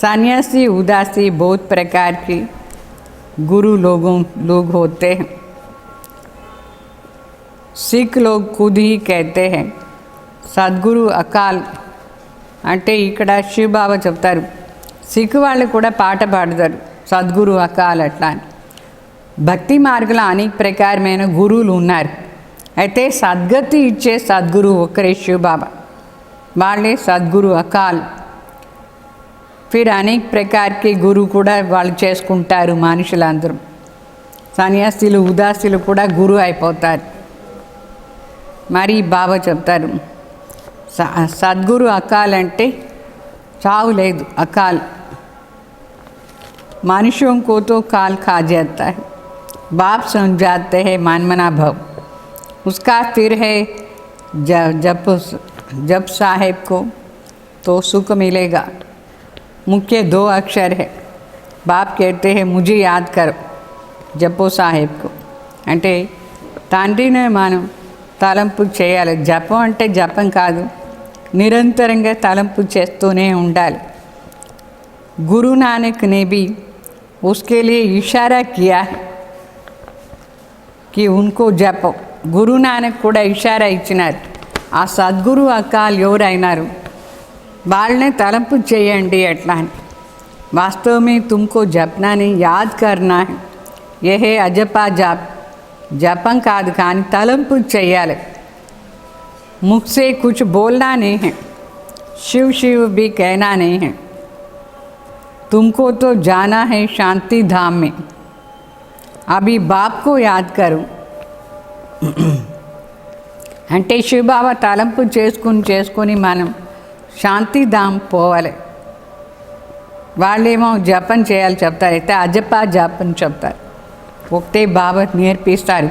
सन्यासी उदासी बहुत प्रकार के गुरु लोग होते हैं. सिख लोग खुद ही कहते हैं सद्गुरु अकाल. అంటే ఇక్కడ శివబాబా చెప్తారు, సిక్ వాళ్ళు కూడా పాట పాడతారు సద్గురు అకాల్ అట్లా అని. భక్తి మార్గంలో అనేక ప్రకారమైన గురువులు ఉన్నారు. అయితే సద్గతి ఇచ్చే సద్గురు ఒక్కరే శివబాబా, వాళ్ళే సద్గురు అకాల్. ఫిర్ అనేక ప్రకారకి గురు కూడా వాళ్ళు చేసుకుంటారు మనుషులందరూ. సన్యాసులు ఉదాసులు కూడా గురు అయిపోతారు. మరి బాబా చెప్తారు సద్గురు అకాల్ అంటే చావు లేదు, అకాల్. मनुष्यों को तो काल खा जाता है. बाप समझाते हैं मनमना भव. उसका फिर है जब साहेब को तो सुख मिलेगा. मुख्य 2 अक्षर है. बाप कहते हैं मुझे याद करो जपो साहेब को. అంటే తండ్రిని మనం తలంపు చేయాలి. జపం అంటే జపం కాదు, నిరంతరంగా తలంపు చేస్తూనే ఉండాలి. गुरु नानक ने भी उसके लिए इशारा किया कि उनको जपो. गुरु नानक కూడా ఇషారా ఇచ్చినారు. ఆ సద్గురు అకాల్ ఎవరైనారు వాళ్ళనే తలంపు చేయండి అట్లా అని. वास्तव में तुमको जपना नहीं, याद करना है. ये है अजपा जाप. जपం కాదు కానీ తలంపు చేయాలి. मुख से कुछ बोलना नहीं है, शिव शिव भी कहना नहीं है. तुमको तो जाना है शांति धाम में. अभी बाप को याद करो. అంటే శివబాబా తలంపు చేసుకుని మనం శాంతిధామ్ పోవాలి. వాళ్ళేమో జపం చేయాలి చెప్తారు, అయితే అజపా జపం చెప్తారు. ఒకటే బాబా నేర్పిస్తారు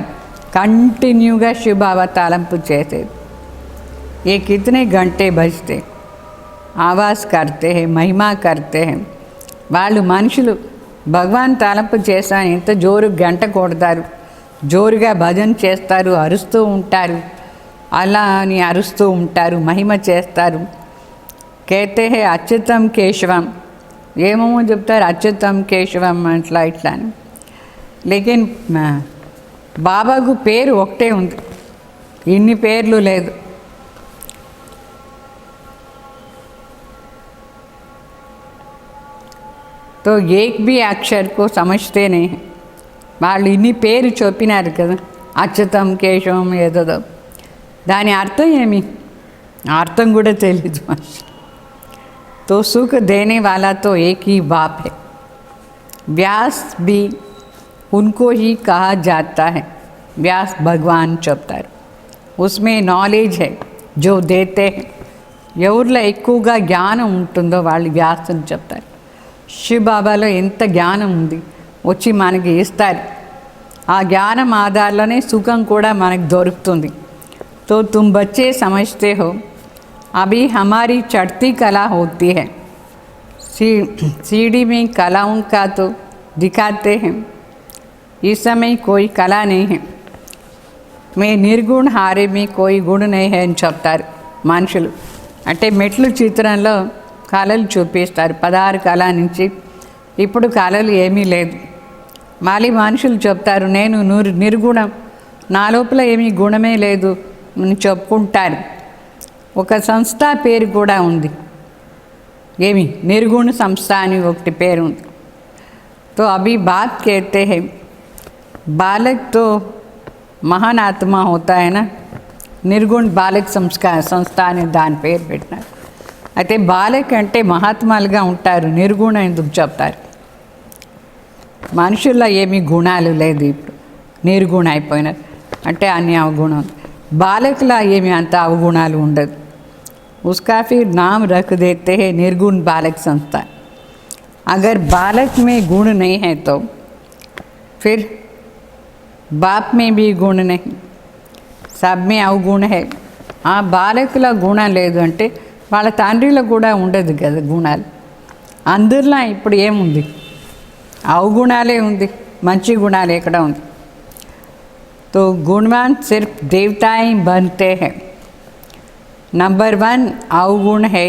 కంటిన్యూగా శివబాబా తలంపు చేసేది. ये कितने घंटे बजते आवाज़ करते हैं, महिमा करते हैं. వాళ్ళు మనుషులు భగవాన్ తలంపు చేసా ఎంత జోరు గంట కొడతారు, జోరుగా భజన చేస్తారు, అరుస్తూ ఉంటారు. అలా అని అరుస్తూ ఉంటారు, మహిమ చేస్తారు. कहते हैं అచ్యుతం కేశవం. ఏమేమో చెప్తారు అచ్యుతం కేశవం అట్లా ఇట్లా అని. లేకిన్ బాబాకు పేరు ఒకటే ఉంది, ఇన్ని పేర్లు లేదు. तो एक भी अक्षर को समझते नहीं हैं. వాళ్ళు ఇన్ని పేరు చెప్పినారు కదా, అచ్యుతం కేశవం ఏదో. దాని అర్థం ఏమి, అర్థం కూడా తెలీదు మనిషి. तो सुख देने वाला तो एक ही बाप है. व्यास भी उनको ही कहा जाता है. व्यास भगवान చెప్తారు. उसमें नॉलेज है जो देते हैं. ఎవరిలో ఎక్కువగా జ్ఞానం ఉంటుందో వాళ్ళు వ్యాసం చెప్తారు. శివబాబాలో ఎంత జ్ఞానం ఉంది వచ్చి మనకి ఇస్తారు. ఆ జ్ఞానం ఆధారంలోనే సుఖం కూడా మనకు దొరుకుతుంది. तो तुम बच्चे समझते हो अभी हमारी चढ़ती कला होती है. सीढ़ी में कलाओं का तो दिखाते हैं, इस समय कोई कला नहीं है. मैं निर्गुण हारे में कोई गुण नहीं है అని చెప్తారు మనుషులు. అంటే మెట్లు చిత్రంలో కళలు చూపిస్తారు. 16 కళ నుంచి ఇప్పుడు కళలు ఏమీ లేదు. మళ్ళీ మనుషులు చెప్తారు నేను నిర్గుణం, నా లోపల ఏమీ గుణమే లేదు అని చెప్పుకుంటారు. ఒక సంస్థ పేరు కూడా ఉంది, ఏమి निर्गुण संस्था అని ఒకటి పేరు ఉంది. तो अभी बात कहते हैं बालक तो महान आत्मा होता है ना, निर्गुण बालक संस्कार संस्था అని దాని పేరు పెట్టినారు. అయితే బాలక్ అంటే మహాత్మాలుగా ఉంటారు, నిర్గుణ ఎందుకు చెప్తారు? మనుషుల్లో ఏమీ గుణాలు లేదు, ఇప్పుడు నిర్గుణ అయిపోయినారు అంటే అన్ని అవగుణం. బాలకులా ఏమి అంత అవగుణాలు ఉండదు. उसका फिर नाम रख देते हैं निर्गुण बालक संस्था. अगर बालक में गुण नहीं है तो फिर बाप में भी गुण नहीं, सब में అవగుణ है. ఆ బాలకుల గుణం లేదు అంటే వాళ్ళ తండ్రిలో కూడా ఉండదు కదా గుణాలు. అందరిలో ఇప్పుడు ఏముంది? అవగుణాలే ఉంది, మంచి గుణాలు ఎక్కడ ఉంది? तो गुणवान सिर्फ देवताएं बनते हैं. नंबर 1 अवगुण है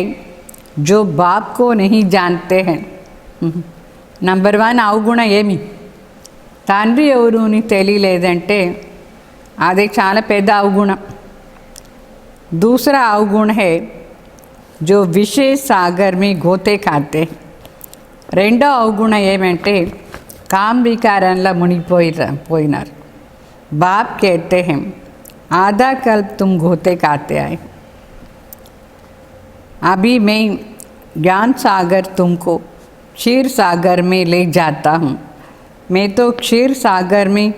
जो बाप को नहीं जानते हैं. नंबर 1 అవగుణ ఏమి? తండ్రి ఎవరు అని తెలియలేదంటే అది చాలా పెద్ద అవగుణం. दूसरा अवगुण है जो विषय सागर में गोते खाते. రెండో అవగుణం ఏమంటే కామ వికారంలో మునిగిపోయినారు. बाप कहते हैं आधा कल्प तुम गोते खाते आए, अभी मैं ज्ञान सागर तुमको क्षीर सागर में ले जाता हूँ. मैं तो क्षीर सागर में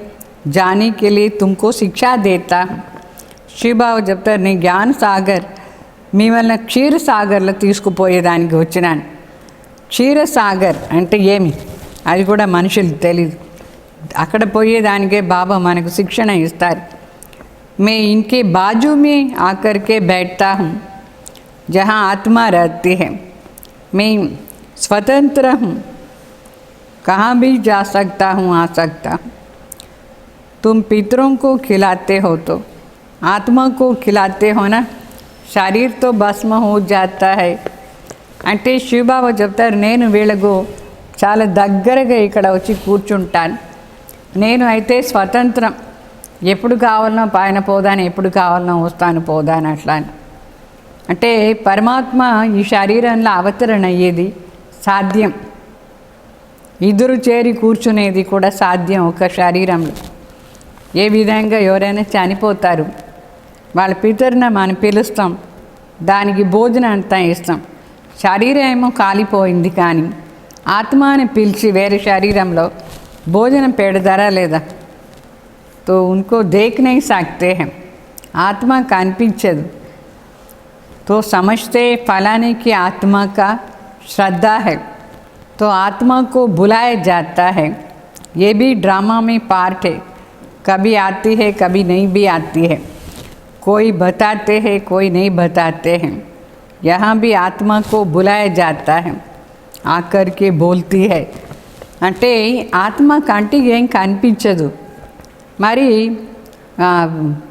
जाने के लिए तुमको शिक्षा देता हूँ. శివబాబు చెప్తారు నేను జ్ఞాన సాగర్ మిమ్మల్ని క్షీర సాగర్లో తీసుకుపోయేదానికి వచ్చినాను. క్షీర సాగర్ అంటే ఏమి అది కూడా మనుషులు తెలీదు. అక్కడ పోయేదానికే బాబా మనకు శిక్షణ ఇస్తారు. मैं इनके बाजू में आकर के बैठता हूँ जहाँ आत्मा रहती है. मैं स्वतंत्र हूँ, कहाँ भी जा सकता हूँ, आ सकता हूँ. तुम पितरों को खिलाते हो तो आत्मा को खिलाते हो ना, शरीर तो भस्म हो जाता है. అంటే శివబాబా చెప్తారు నేను వీళ్ళకు చాలా దగ్గరగా ఇక్కడ వచ్చి కూర్చుంటాను. నేను అయితే స్వతంత్రం, ఎప్పుడు కావాలనో పైన పోదాను, ఎప్పుడు కావాలనో వస్తాను పోదాను అట్లా అని. అంటే పరమాత్మ ఈ శరీరంలో అవతరణ అయ్యేది సాధ్యం, ఇద్దరు చేరి కూర్చునేది కూడా సాధ్యం ఒక శరీరంలో. ఏ విధంగా ఎవరైనా చనిపోతారు, వాళ్ళ పితరుని మనం పిలుస్తాం, దానికి భోజనం అంతా ఇస్తాం. శరీరం ఏమో కాలిపోయింది కానీ ఆత్మని పిలిచి వేరే శరీరంలో భోజనం పెడతారా లేదా? तो उनको देख नहीं सकते हैं, आत्मा कनिపించదు. तो समझते फलाने की आत्मा का श्रद्धा है, तो आत्मा को बुलाया जाता है. ये भी ड्रामा में पार्ट है, कभी आती है कभी नहीं भी आती है. कोई बताते हैं कोई नहीं बताते हैं. यहाँ भी आत्मा को बुलाया जाता है, आकर के बोलती है. అంటే ఆత్మ కంటికి ఏం కనిపించదు. మరి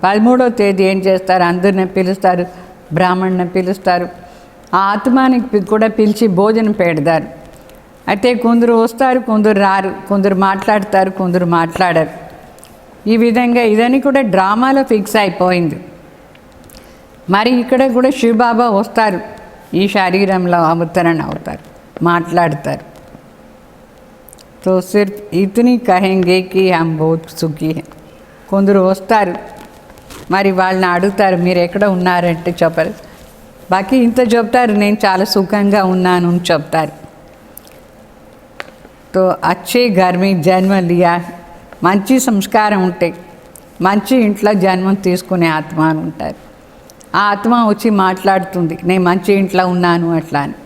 13వ తేదీ ఏం చేస్తారు? అందరిని పిలుస్తారు, బ్రాహ్మణ్ని పిలుస్తారు, ఆ ఆత్మానికి కూడా పిలిచి భోజనం పెడతారు. అయితే కొందరు వస్తారు, కొందరు రారు, కొందరు మాట్లాడతారు, కొందరు మాట్లాడరు. ఈ విధంగా ఇదని కూడా డ్రామాలో ఫిక్స్ అయిపోయింది. మరి ఇక్కడ కూడా శివబాబా వస్తారు, ఈ శరీరంలో అవతరణ అవుతారు, మాట్లాడతారు. तो सिर्फ इतनी कहेंगे कि हम बहुत सुखी हैं. కొందరు వస్తారు, మరి వాళ్ళని అడుగుతారు మీరు ఎక్కడ ఉన్నారంటే చెప్పరు, బాకీ ఇంత చెప్తారు నేను చాలా సుఖంగా ఉన్నాను అని చెప్తారు. तो अच्छे घर में जन्म लिया, మంచి సంస్కారం ఉంటే మంచి ఇంట్లో జన్మం తీసుకునే ఆత్మ అని ఉంటారు. ఆ ఆత్మ వచ్చి మాట్లాడుతుంది నేను మంచి ఇంట్లో ఉన్నాను అట్లా అని.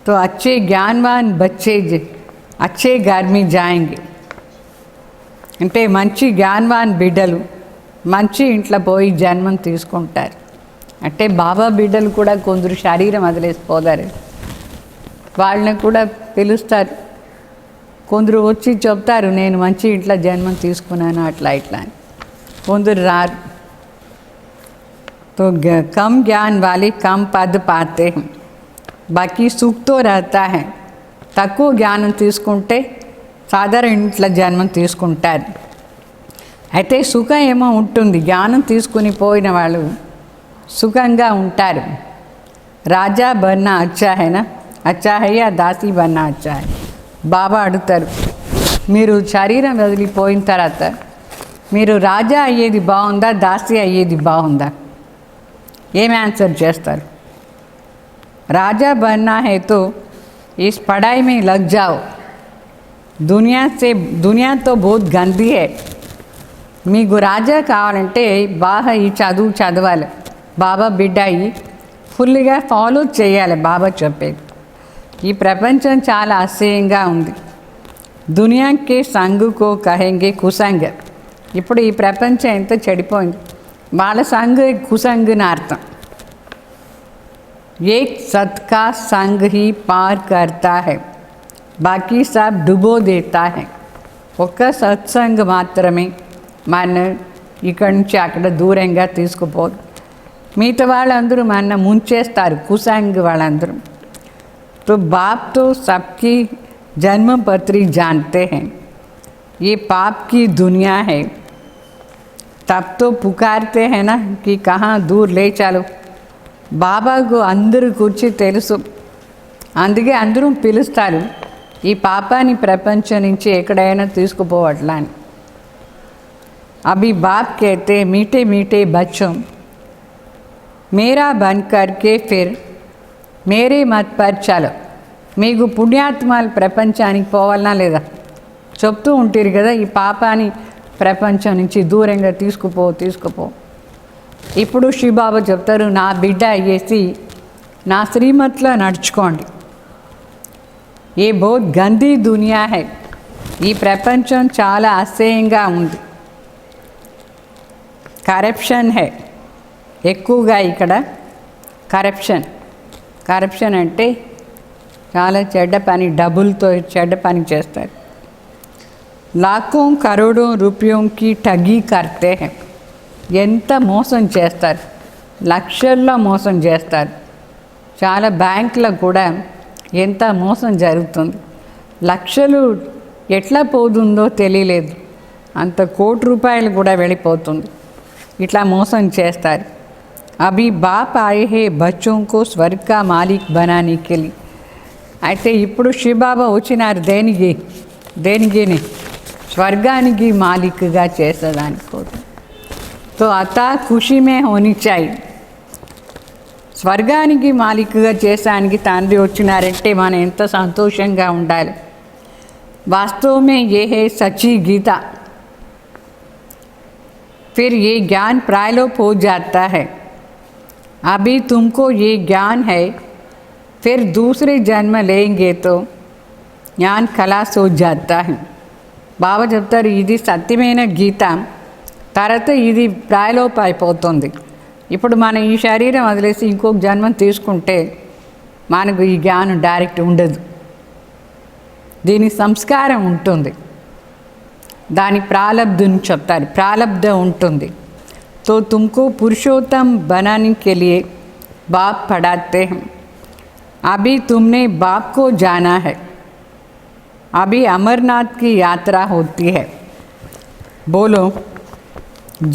तो अच्छे ज्ञानवान बच्चे अच्छे घर में जाएंगे. అంటే మంచి జ్ఞానవాన్ బిడ్డలు మంచి ఇంట్లో పోయి జన్మం తీసుకుంటారు. అంటే బాబా బిడ్డలు కూడా కొందరు శరీరం వదిలేసిపోతారు, వాళ్ళని కూడా పిలుస్తారు. కొందరు వచ్చి చెప్తారు నేను మంచి ఇంట్లో జన్మం తీసుకున్నాను అట్లా ఇట్లా అని. కొందరు రారు. तो कम ज्ञान वाले कम पद पाते हैं, बाकी सुख तो रहता है. తక్కువ జ్ఞానం తీసుకుంటే సాధారణ ఇంట్లో జన్మం తీసుకుంటారు. అయితే సుఖం ఏమో ఉంటుంది, జ్ఞానం తీసుకుని పోయిన వాళ్ళు సుఖంగా ఉంటారు. రాజా బన్నా అచ్చా హైనా, అచ్చా హై యా దాసీ బన్నా అచ్చా హై. బాబా అడుగుతారు, మీరు శరీరం వదిలిపోయిన తర్వాత మీరు రాజా అయ్యేది బాగుందా, దాసీ అయ్యేది బాగుందా? ఏం ఆన్సర్ చేస్తారు? राजा बनना है तो इस पढ़ाई में लग जाओ. दुनिया तो बहुत गंदी है. మీకు రాజా కావాలంటే బాగా ఈ చదువు చదవాలి, బాబా బిడ్డ అయ్యి ఫుల్గా ఫాలో చేయాలి బాబా చెప్పేది. ఈ ప్రపంచం చాలా అసహ్యంగా ఉంది. దునియాకి సంగుకో కహెంగే కుసంగ. ఇప్పుడు ఈ ప్రపంచం ఎంత చెడిపోయింది, వాళ్ళ సంగు కుసంగుని అర్థం. एक सत का संग ही पार करता है, बाकी सब डुबो देता है. ఒక్క సత్సంగ్ మాత్రమే మన ఇక్కడి నుంచి అక్కడ దూరంగా తీసుకుపోదు. మిగతా వాళ్ళందరూ మన ముంచేస్తారు, కుసంగ్ వాళ్ళందరూ. तो बाप तो सबकी जन्म पत्री जानते हैं. ये पाप की दुनिया है. तब तो पुकारते हैं ना कि कहाँ दूर ले चलो. బాబాకు అందరూ కూర్చి తెలుసు, అందుకే అందరూ పిలుస్తారు ఈ పాపాన్ని ప్రపంచం నుంచి ఎక్కడైనా తీసుకుపోవట్లా అని. అభి బాప్ कहते मीठे मीठे बच्चों मेरा बन करके फिर मेरे मत पर चलो. మీకు పుణ్యాత్మలు ప్రపంచానికి పోవాలన్నా లేదా చెప్తూ ఉంటారు కదా, ఈ పాపాన్ని ప్రపంచం నుంచి దూరంగా తీసుకుపో. ఇప్పుడు శివబాబా చెప్తారు, నా బిడ్డ అయ్యేసి నా శ్రీమతిలో నడుచుకోండి. ఏ బహుత్ గందీ దునియా హై. ఈ ప్రపంచం చాలా అసహ్యంగా ఉంది. కరప్షన్ హై ఎక్కువగా ఇక్కడ. కరప్షన్ అంటే చాలా చెడ్డ పని, డబ్బులతో చెడ్డ పని చేస్తారు. లాఖోं కరోడోं रुपयों की ठगी करते हैं. ఎంత మోసం చేస్తారు, లక్షల్లో మోసం చేస్తారు. చాలా బ్యాంకులో కూడా ఎంత మోసం జరుగుతుంది. లక్షలు ఎట్లా పోతుందో తెలియలేదు, అంత కోటి రూపాయలు కూడా వెళ్ళిపోతుంది. ఇట్లా మోసం చేస్తారు. అభి బాప్ ఆయే హే బచ్చోं को स्वर्ग का मालिक बनाने के लिए. అయితే ఇప్పుడు శివబాబా వచ్చినారు దేనికిని స్వర్గానికి మాలిక్గా చేసేదానికోసం. तो अता खुशी में होनी चाहिए. స్వర్గానికి మాలిక్గా చేసానికి తండ్రి వచ్చినారంటే మనం ఎంత సంతోషంగా ఉండాలి. वास्तव में ये है सच्ची गीता. फिर ये ज्ञान प्रायलोप हो जाता है. अभी तुमको ये ज्ञान है, फिर दूसरे जन्म लेंगे तो ज्ञान खलास हो जाता है. బాబా చెప్తారు, ఇది సత్యమైన గీత, తర్వాత ఇది ప్రాయలోప అయిపోతుంది. ఇప్పుడు మనం ఈ శరీరం వదిలేసి ఇంకొక జన్మం తీసుకుంటే మనకు ఈ జ్ఞానం డైరెక్ట్ ఉండదు. దీని సంస్కారం ఉంటుంది, దాని ప్రాలబ్ధని చెప్తారు, ప్రాలబ్ధం ఉంటుంది. तो तुमको पुरुषोत्तम बनाने के लिए बाप पढ़ाते हैं. अभी तुमने बाप को जाना है. अभी अमरनाथ की यात्रा होती है. बोलो,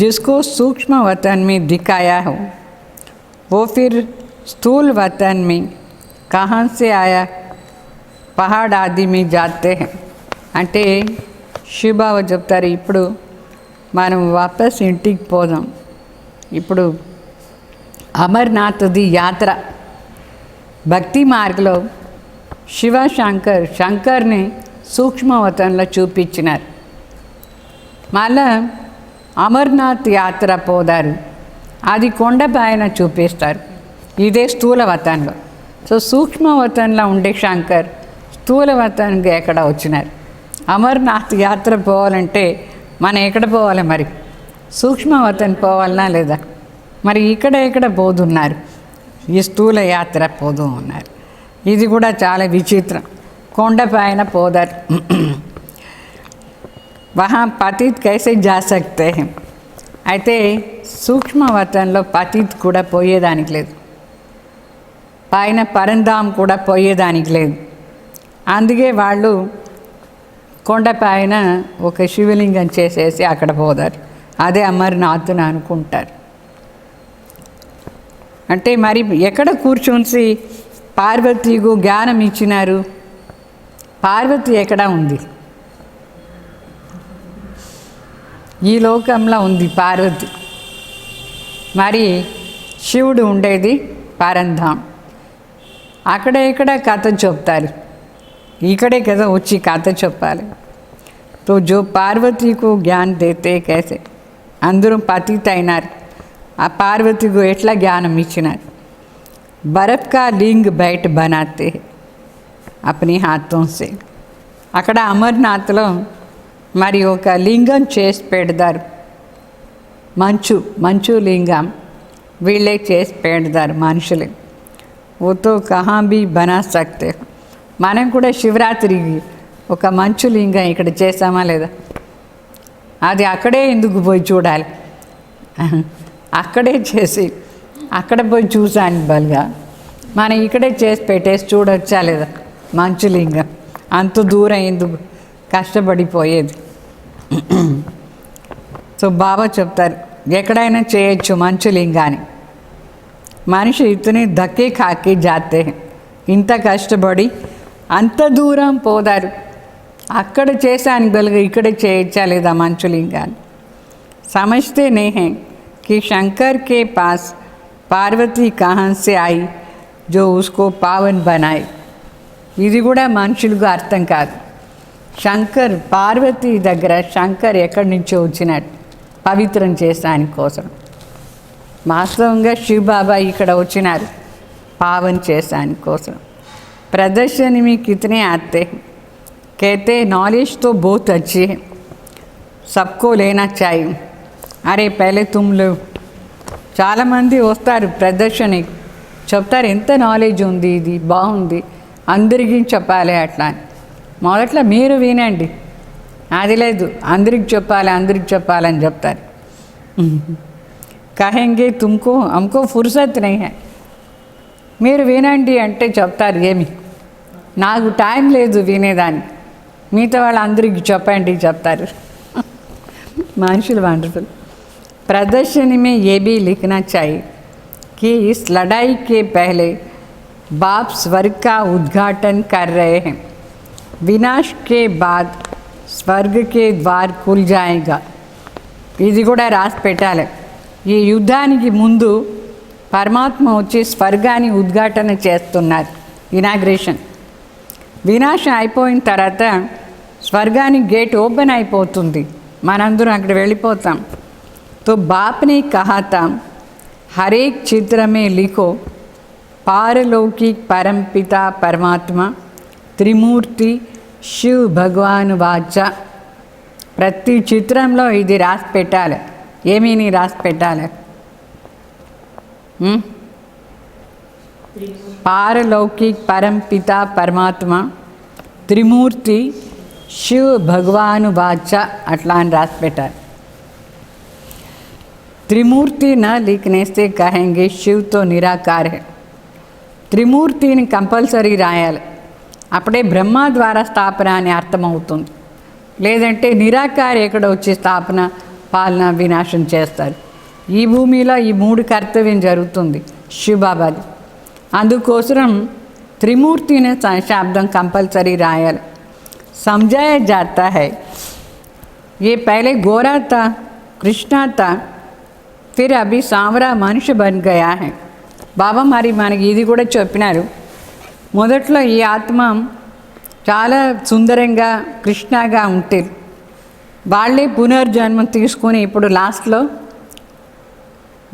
जिसको सूक्ष्म वतन में दिखाया हो वो फिर स्थूल वतन में कहाँ से आया? पहाड़ आदि में जाते हैं. అంటే శివబాబా చెప్తారు, ఇప్పుడు మనం వాపస్ ఇంటికి పోదాం. ఇప్పుడు అమర్నాథ్ది యాత్ర భక్తి మార్గంలో శంకర్ని సూక్ష్మవతంలో చూపించినారు. మళ్ళా అమర్నాథ్ యాత్ర పోదారు, అది కొండపైన చూపిస్తారు, ఇదే స్థూలవతంలో. సో సూక్ష్మవతంలో ఉండే శంకర్ స్థూలవతంగా ఎక్కడ వచ్చినారు. అమర్నాథ్ యాత్ర పోవాలంటే మనం ఎక్కడ పోవాలి మరి? సూక్ష్మవతన్ పోవాలనా లేదా? మరి ఇక్కడ పోతున్నారు, ఈ స్థూల యాత్ర పోతూ ఉన్నారు. ఇది కూడా చాలా విచిత్రం. కొండపైన పోదారు. వహా పతిత్ కైసే జా సక్తే హై. అయితే సూక్ష్మవతంలో పతిత్ కూడా పోయేదానికి లేదు, పైన పరంధాం కూడా పోయేదానికి లేదు. అందుకే వాళ్ళు కొండపైన ఒక శివలింగం చేసేసి అక్కడ పోతారు. అదే అమర్నాథ్ని అనుకుంటారు. అంటే మరి ఎక్కడ కూర్చొని పార్వతీకు జ్ఞానం ఇచ్చినారు? పార్వతి ఎక్కడ ఉంది? ఈ లోకంలో ఉంది పార్వతి. మరి శివుడు ఉండేది పరంధాం. అక్కడ ఇక్కడ కథ చెప్తారు, ఇక్కడే కదా వచ్చి కథ చెప్పాలి. తో జో పార్వతీకు జ్ఞాన్ దేతే कैसे అందరూ పతిత అయినారు. ఆ పార్వతికు ఎట్లా జ్ఞానం ఇచ్చినారు? బరఫ్ కా లింగ్ బయట బనాతే అప్ని హాథోं से. అక్కడ అమర్నాథ్లో మరి ఒక లింగం చేసి పెడతారు. మంచు లింగం వీళ్ళే చేసి పెడతారు మనుషులే. ఓతో కహా భీ బనా సక్తే. మనం కూడా శివరాత్రికి ఒక మంచు లింగం ఇక్కడ చేసామా లేదా? అది అక్కడే ఎందుకు పోయి చూడాలి? అక్కడే చేసి అక్కడ పోయి చూసాను బలుగా. మనం ఇక్కడే చేసి పెట్టేసి చూడొచ్చా లేదా మంచు లింగం? అంత దూరం ఎందుకు కష్టపడిపోయేది? సో బాబా చెప్తారు ఎక్కడైనా చేయొచ్చు మంచు లింగాన్ని. మనిషి ఇతని ధక్కే ఖాకి జాతే. ఇంత కష్టపడి అంత దూరం పోదారు, అక్కడ చేశాను బలుగా ఇక్కడే చేయొచ్చా లేదా మంచు లింగాన్ని? समझते नहीं हैं कि शंकर के पास पार्वती कहाँ से आई जो उसको पावन बनाए. ఇది కూడా మనుషులకు అర్థం కాదు. శంకర్ పార్వతి దగ్గర శంకర్ ఎక్కడి నుంచో వచ్చినట్టు పవిత్రం చేసాని కోసం. వాస్తవంగా శివ్ బాబా ఇక్కడ వచ్చినారు పావన్ చేసాని కోసం. प्रदर्शनी में कितने आते हैं, कहते नॉलेज तो बहुत अच्छी है, सबको लेना चाहिए. అరే పहले तुम लो. చాలామంది వస్తారు ప్రదర్శనకి, చెప్తారు ఎంత నాలెడ్జ్ ఉంది, ఇది బాగుంది, అందరికీ చెప్పాలి అట్లా. మొదట్లో మీరు వినండి, అది లేదు అందరికి చెప్పాలని చెప్తారు. కహెంగే తుమ్కో హమ్కో ఫుర్సత్ నహీ హై. మీరు వినండి అంటే చెప్తారు ఏమి, నాకు టైం లేదు వినేదాన్ని, మిగతా వాళ్ళు అందరికి చెప్పండి చెప్తారు. మనుషులు వండర్ఫుల్. प्रदर्शनी में ये भी लिखना चाहिए कि इस लड़ाई के पहले बाप स्वर्ग का उद्घाटन कर रहे हैं, विनाश के बाद स्वर्ग के द्वार खुल जाएगा. ఇది కూడా రాసి పెట్టాలి. ఈ యుద్ధానికి ముందు పరమాత్మ వచ్చి స్వర్గాన్ని ఉద్ఘాటన చేస్తున్నారు, ఇనాగ్రేషన్. వినాశం అయిపోయిన తర్వాత స్వర్గానికి గేట్ ఓపెన్ అయిపోతుంది, మనందరం అక్కడ వెళ్ళిపోతాం. तो बाप ने कहा था हर एक चित्र में लिखो पारलौकिक परमपिता परमात्मा त्रिमूर्ति शिव भगवान वाचा. ప్రతి చిత్రంలో ఇది రాసి పెట్టాలి. ఏమీని రాసి పెట్టాలి? పారలౌకిక్ పరంపిత పరమాత్మ త్రిమూర్తి శివ్ భగవాను వాచ అట్లా అని రాసి పెట్టాలి. त्रिमूर्ति न लिखने से कहेंगे शिव तो निराकार है. త్రిమూర్తిని కంపల్సరీ రాయాలి, అప్పుడే బ్రహ్మ ద్వారా స్థాపన అని అర్థమవుతుంది. లేదంటే నిరాకారి ఎక్కడ వచ్చి స్థాపన పాలన వినాశం చేస్తారు. ఈ భూమిలో ఈ 3 కర్తవ్యం జరుగుతుంది శివబాబాది. అందుకోసం త్రిమూర్తిని శబ్దం కంపల్సరీ రాయాలి. समझाया जाता है ये पहले गोरा था, कृष्णा था, फिर अभी सांवरा మనిషి బన్ గయా హై. బాబా మరి మనకి ఇది కూడా చెప్పినారు. మొదట్లో ఈ ఆత్మ చాలా సుందరంగా కృష్ణగా ఉంటే వాళ్ళే పునర్జన్మం తీసుకొని ఇప్పుడు లాస్ట్లో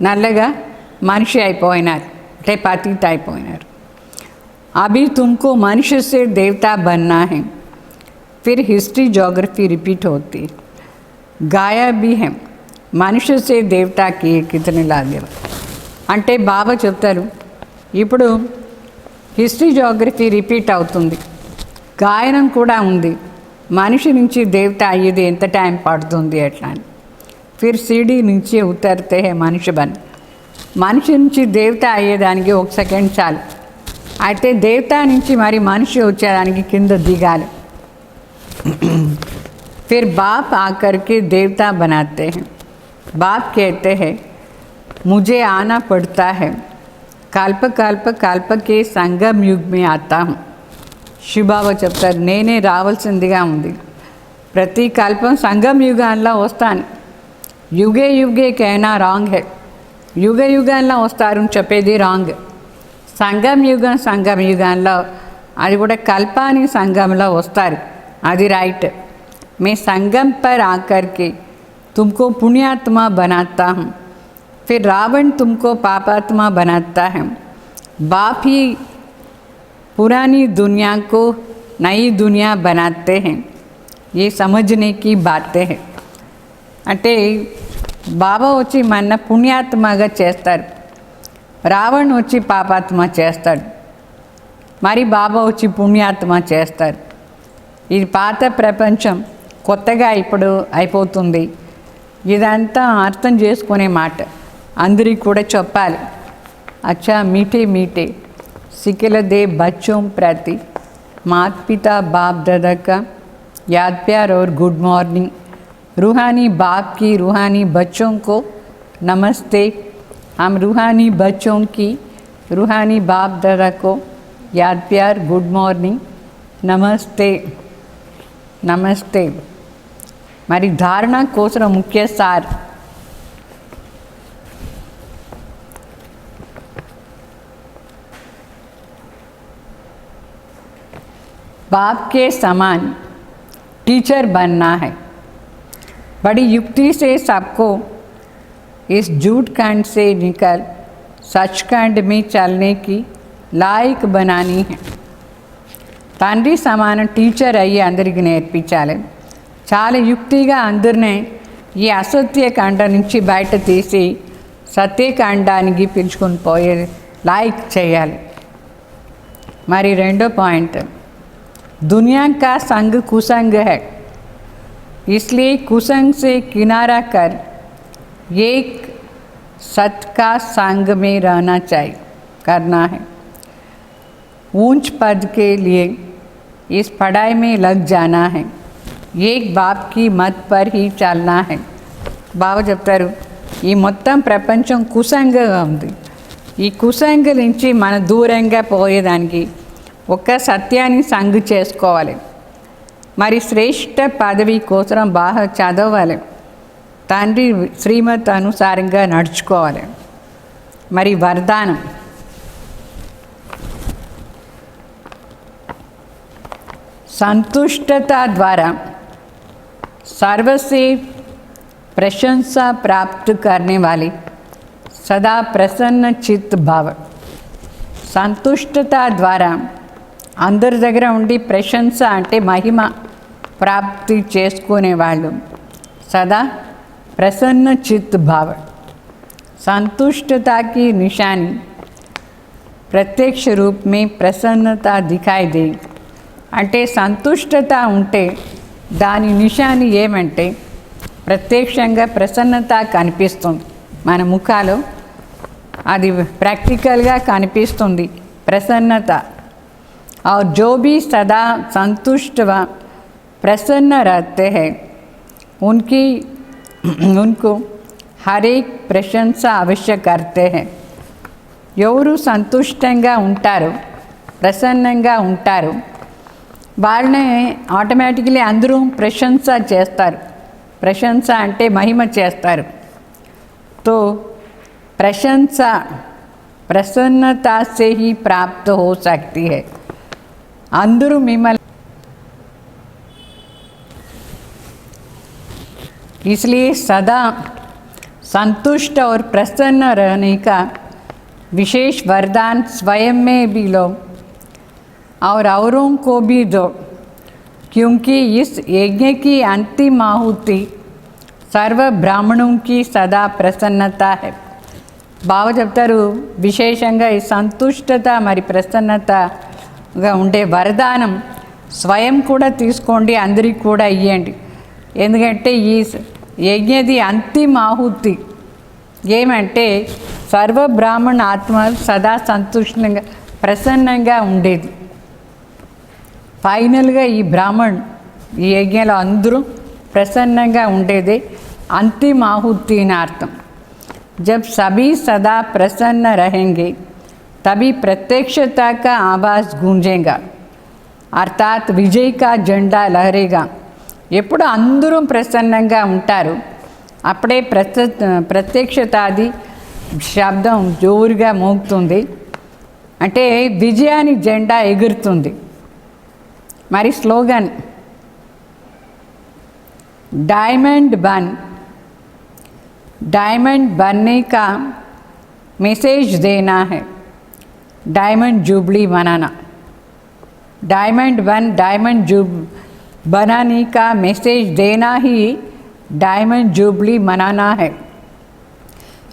నల్లగా మనిషి అయిపోయినారు, అంటే పతిత అయిపోయినారు. అభి తుమ్కో మనిషి సే దేవతా బన్నా హై. फिर हिस्ट्री जोग्राफी रिपीट होती, गाया भी है మనిషి సే దేవతాకి కితని లాగే. అంటే బాబా చెప్తారు ఇప్పుడు హిస్టరీ జోగ్రఫీ రిపీట్ అవుతుంది, గాయనం కూడా ఉంది. మనిషి నుంచి దేవత అయ్యేది ఎంత టైం పడుతుంది ఎట్లా అని. ఫిర్ సీడీ నుంచి ఉతరితే మనిషి బన్. మనిషి నుంచి దేవత అయ్యేదానికి 1 సెకండ్ చాలు. అయితే దేవత నుంచి మరి మనిషి వచ్చేదానికి కింద దిగాలి. फिर बाप आकर के देवता बनाते हैं. बाप कहते हैं मुझे आना पड़ता है, कल्प कल्प कल्प के संगम युग में आता हूँ. శివబాబా చెప్తారు నేనే రావాల్సిందిగా ఉంది, ప్రతి కల్పం సంగం యుగాల్లో వస్తాను. యుగే యుగే కైనా రాంగ్ హే, యుగ యుగాల్లో వస్తారు చెప్పేది రాంగ్. సంగం యుగాల్లో అది కూడా కల్పాని సంగంలో వస్తారు, అది రైట్. मैं संगम पर आकर के तुमको पुण्यात्मा बनाता हूँ, फिर रावण तुमको पापात्मा बनाता है. बाप ही पुरानी दुनिया को नई दुनिया बनाते हैं. ये समझने की बातें हैं. అంటే బాబా వచ్చి మన పుణ్యాత్మగా చేస్తారు, రావణ్ వచ్చి పాపాత్మ చేస్తాడు, మరి బాబా వచ్చి పుణ్యాత్మ చేస్తారు. ఇది పాత ప్రపంచం కొత్తగా ఇప్పుడు అయిపోతుంది. ఇదంతా అర్థం చేసుకునే మాట అందరికీ కూడా చెప్పాలి. अच्छा मीठे मीठे सिकल दे बच्चों प्रति माता पिता बाप दादा का याद प्यार और गुड मॉर्निंग. रूहानी बाप की रूहानी बच्चों को नमस्ते. हम रूहानी बच्चों की रूहानी बाप दादा को याद प्यार गुड मॉर्निंग नमस्ते नमस्ते. మరి ధారణ కోసం ముఖ్య సార్ बाप के समान टीचर बनना है. बड़ी युक्ति से सबको इस झूठ कांड से निकल सच कांड में चलने की लायक बनानी है. తండ్రి సమాన టీచర్ అయ్యి అందరికీ నేర్పించాలి. చాలా యుక్తిగా అందరినీ ఈ అసత్యకాండ నుంచి బయట తీసి సత్యకాండానికి పిలుచుకొని పోయే లాయక్ చేయాలి. మరి రెండో పాయింట్, दुनिया का संग कुसंग है, इसलिए कुसंग से किनारा कर एक सत का संग में रहना चाहिए करना है. ऊंच पद के लिए इस पढ़ाई में लग जाना है. एक बाप की मत पर ही चलना है. బాబా చెప్తారు ఈ మొత్తం ప్రపంచం కుసంగగా ఉంది, ఈ కుసంగ నుంచి మన దూరంగా పోయేదానికి ఒక్క సత్యాన్ని సంగు చేసుకోవాలి. మరి శ్రేష్ఠ పదవి కోసం బాగా చదవాలి, తండ్రి శ్రీమత్ అనుసారంగా నడుచుకోవాలి. మరి వరదానం, संतुष्टता द्वारा सर्व से प्रशंसा प्राप्त करने वाली सदा प्रसन्न चित्त भाव. సంతుష్టత ద్వారా అందరి దగ్గర ఉండి ప్రశంస అంటే మహిమ ప్రాప్తి చేసుకునేవాళ్ళు సదా ప్రసన్న చిత్ భావ. संतुष्टता की निशानी प्रत्यक्ष रूप में प्रसन्नता दिखाई दे. అంటే సంతుష్టత ఉంటే దాని నిశాని ఏమంటే ప్రత్యక్షంగా ప్రసన్నత కనిపిస్తుంది మన ముఖాలు, అది ప్రాక్టికల్గా కనిపిస్తుంది ప్రసన్నత. और जो भी सदा संतुष्ट व प्रसन्न रहते हैं उनको हर एक प्रशंसा अवश्य करते हैं. ఎవరు సంతుష్టంగా ఉంటారు ప్రసన్నంగా ఉంటారు వాళ్ళనే ఆటోమేటికలీ అందరూ ప్రశంస చేస్తారు. ప్రశంస అంటే మహిమ చేస్తారు. तो प्रशंसा प्रसन्नता से ही प्राप्त हो सकती है. అందరూ మిమ్మల్ని इसलिए सदा संतुष्ट और प्रसन्न रहने का विशेष वरदान स्वयं में भी लो और औरों को भी दो, क्योंकि इस यज्ञ की अंतिम आहुति सर्व ब्राह्मणों की सदा प्रसन्नता है. బాబా చెప్తారు విశేషంగా ఈ సంతుష్టత మరి ప్రసన్నతగా ఉండే వరదానం స్వయం కూడా తీసుకోండి, అందరికీ కూడా ఇవ్వండి. ఎందుకంటే ఈ యజ్ఞది అంతిమ ఆహుతి ఏమంటే సర్వ బ్రాహ్మణ ఆత్మ సదా సంతుష్టంగా ప్రసన్నంగా ఉండేది. ఫైనల్గా ఈ బ్రాహ్మణ్ ఈ యజ్ఞంలో అందరూ ప్రసన్నంగా ఉండేది अंतिम आहुति नार्थम. जब सभी सदा प्रसन्न रहेंगे तभी प्रत्यक्षता का आवाज़ गूंजेगा, अर्थात विजय का झंडा लहरेगा. ఎప్పుడు అందరూ ప్రసన్నంగా ఉంటారు అప్పుడే ప్రత్యక్షతాది శబ్దం జోరుగా మోగుతుంది, అంటే విజయాని జెండా ఎగురుతుంది. మరి స్లోగన్ डायमंड बनने का मैसेज देना है, डायमंड जुबली मनाना. डायमंड बनाने का मैसेज देना ही डायमंड जुबली मनाना है.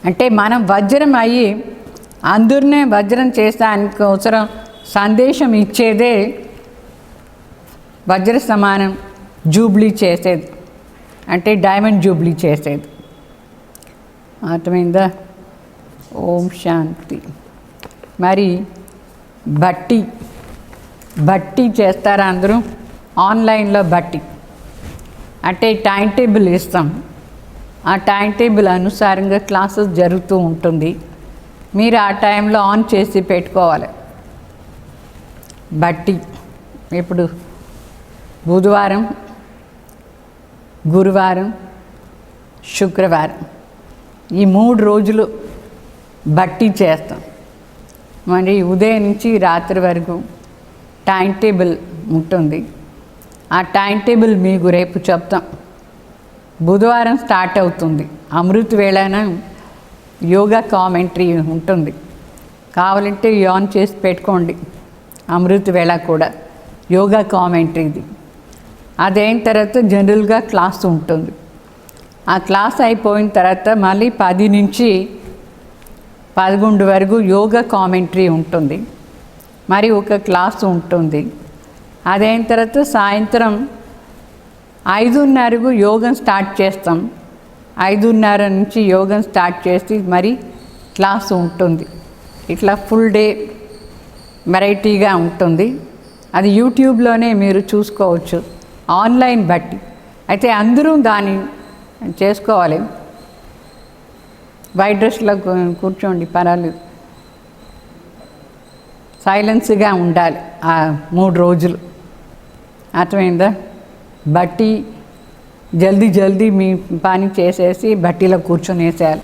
అంటే మనం వజ్రం అయ్యి అందరినే వజ్రం చేసానికి అవసరం సందేశం ఇచ్చేదే వజ్ర సమానం జూబ్లీ చేసేది, అంటే డైమండ్ జూబ్లీ చేసేది. అర్థమైందా? ఓం శాంతి. మరి బట్టి చేస్తారా అందరూ? ఆన్లైన్లో బట్టి అంటే టైం టేబుల్ ఇస్తాం, ఆ టైం టేబుల్ అనుసారంగా క్లాసెస్ జరుగుతూ ఉంటుంది. మీరు ఆ టైంలో ఆన్ చేసి పెట్టుకోవాలి. బట్టి ఇప్పుడు బుధవారం, గురువారం, శుక్రవారం ఈ 3 రోజులు బట్టి చేస్తాం. మరి ఉదయం నుంచి రాత్రి వరకు టైం టేబుల్ ఉంటుంది. ఆ టైం టేబుల్ మీకు రేపు చెప్తాం. బుధవారం స్టార్ట్ అవుతుంది అమృత వేళన యోగా కామెంటరీ ఉంటుంది, కావాలంటే ఆన్ చేసి పెట్టుకోండి. అమృత వేళ కూడా యోగా కామెంటరీది. అదైన తర్వాత జనరల్గా క్లాస్ ఉంటుంది. ఆ క్లాస్ అయిపోయిన తర్వాత మళ్ళీ 10 నుంచి 11 వరకు యోగా కామెంటరీ ఉంటుంది, మరి ఒక క్లాస్ ఉంటుంది. అదైన తర్వాత సాయంత్రం 5:30కు యోగం స్టార్ట్ చేస్తాం. 5:30 నుంచి యోగం స్టార్ట్ చేసి మరి క్లాస్ ఉంటుంది. ఇట్లా ఫుల్ డే వెరైటీగా ఉంటుంది. అది యూట్యూబ్లోనే మీరు చూసుకోవచ్చు ఆన్లైన్ బట్టి. అయితే అందరూ దాన్ని చేసుకోవాలి. వైట్ డ్రెస్లో కూర్చోండి, పర్వాలేదు, సైలెన్స్గా ఉండాలి ఆ 3 రోజులు. అర్థమైందా? బట్టి జల్దీ మీ పని చేసేసి బట్టీలో కూర్చొనేసేయాలి.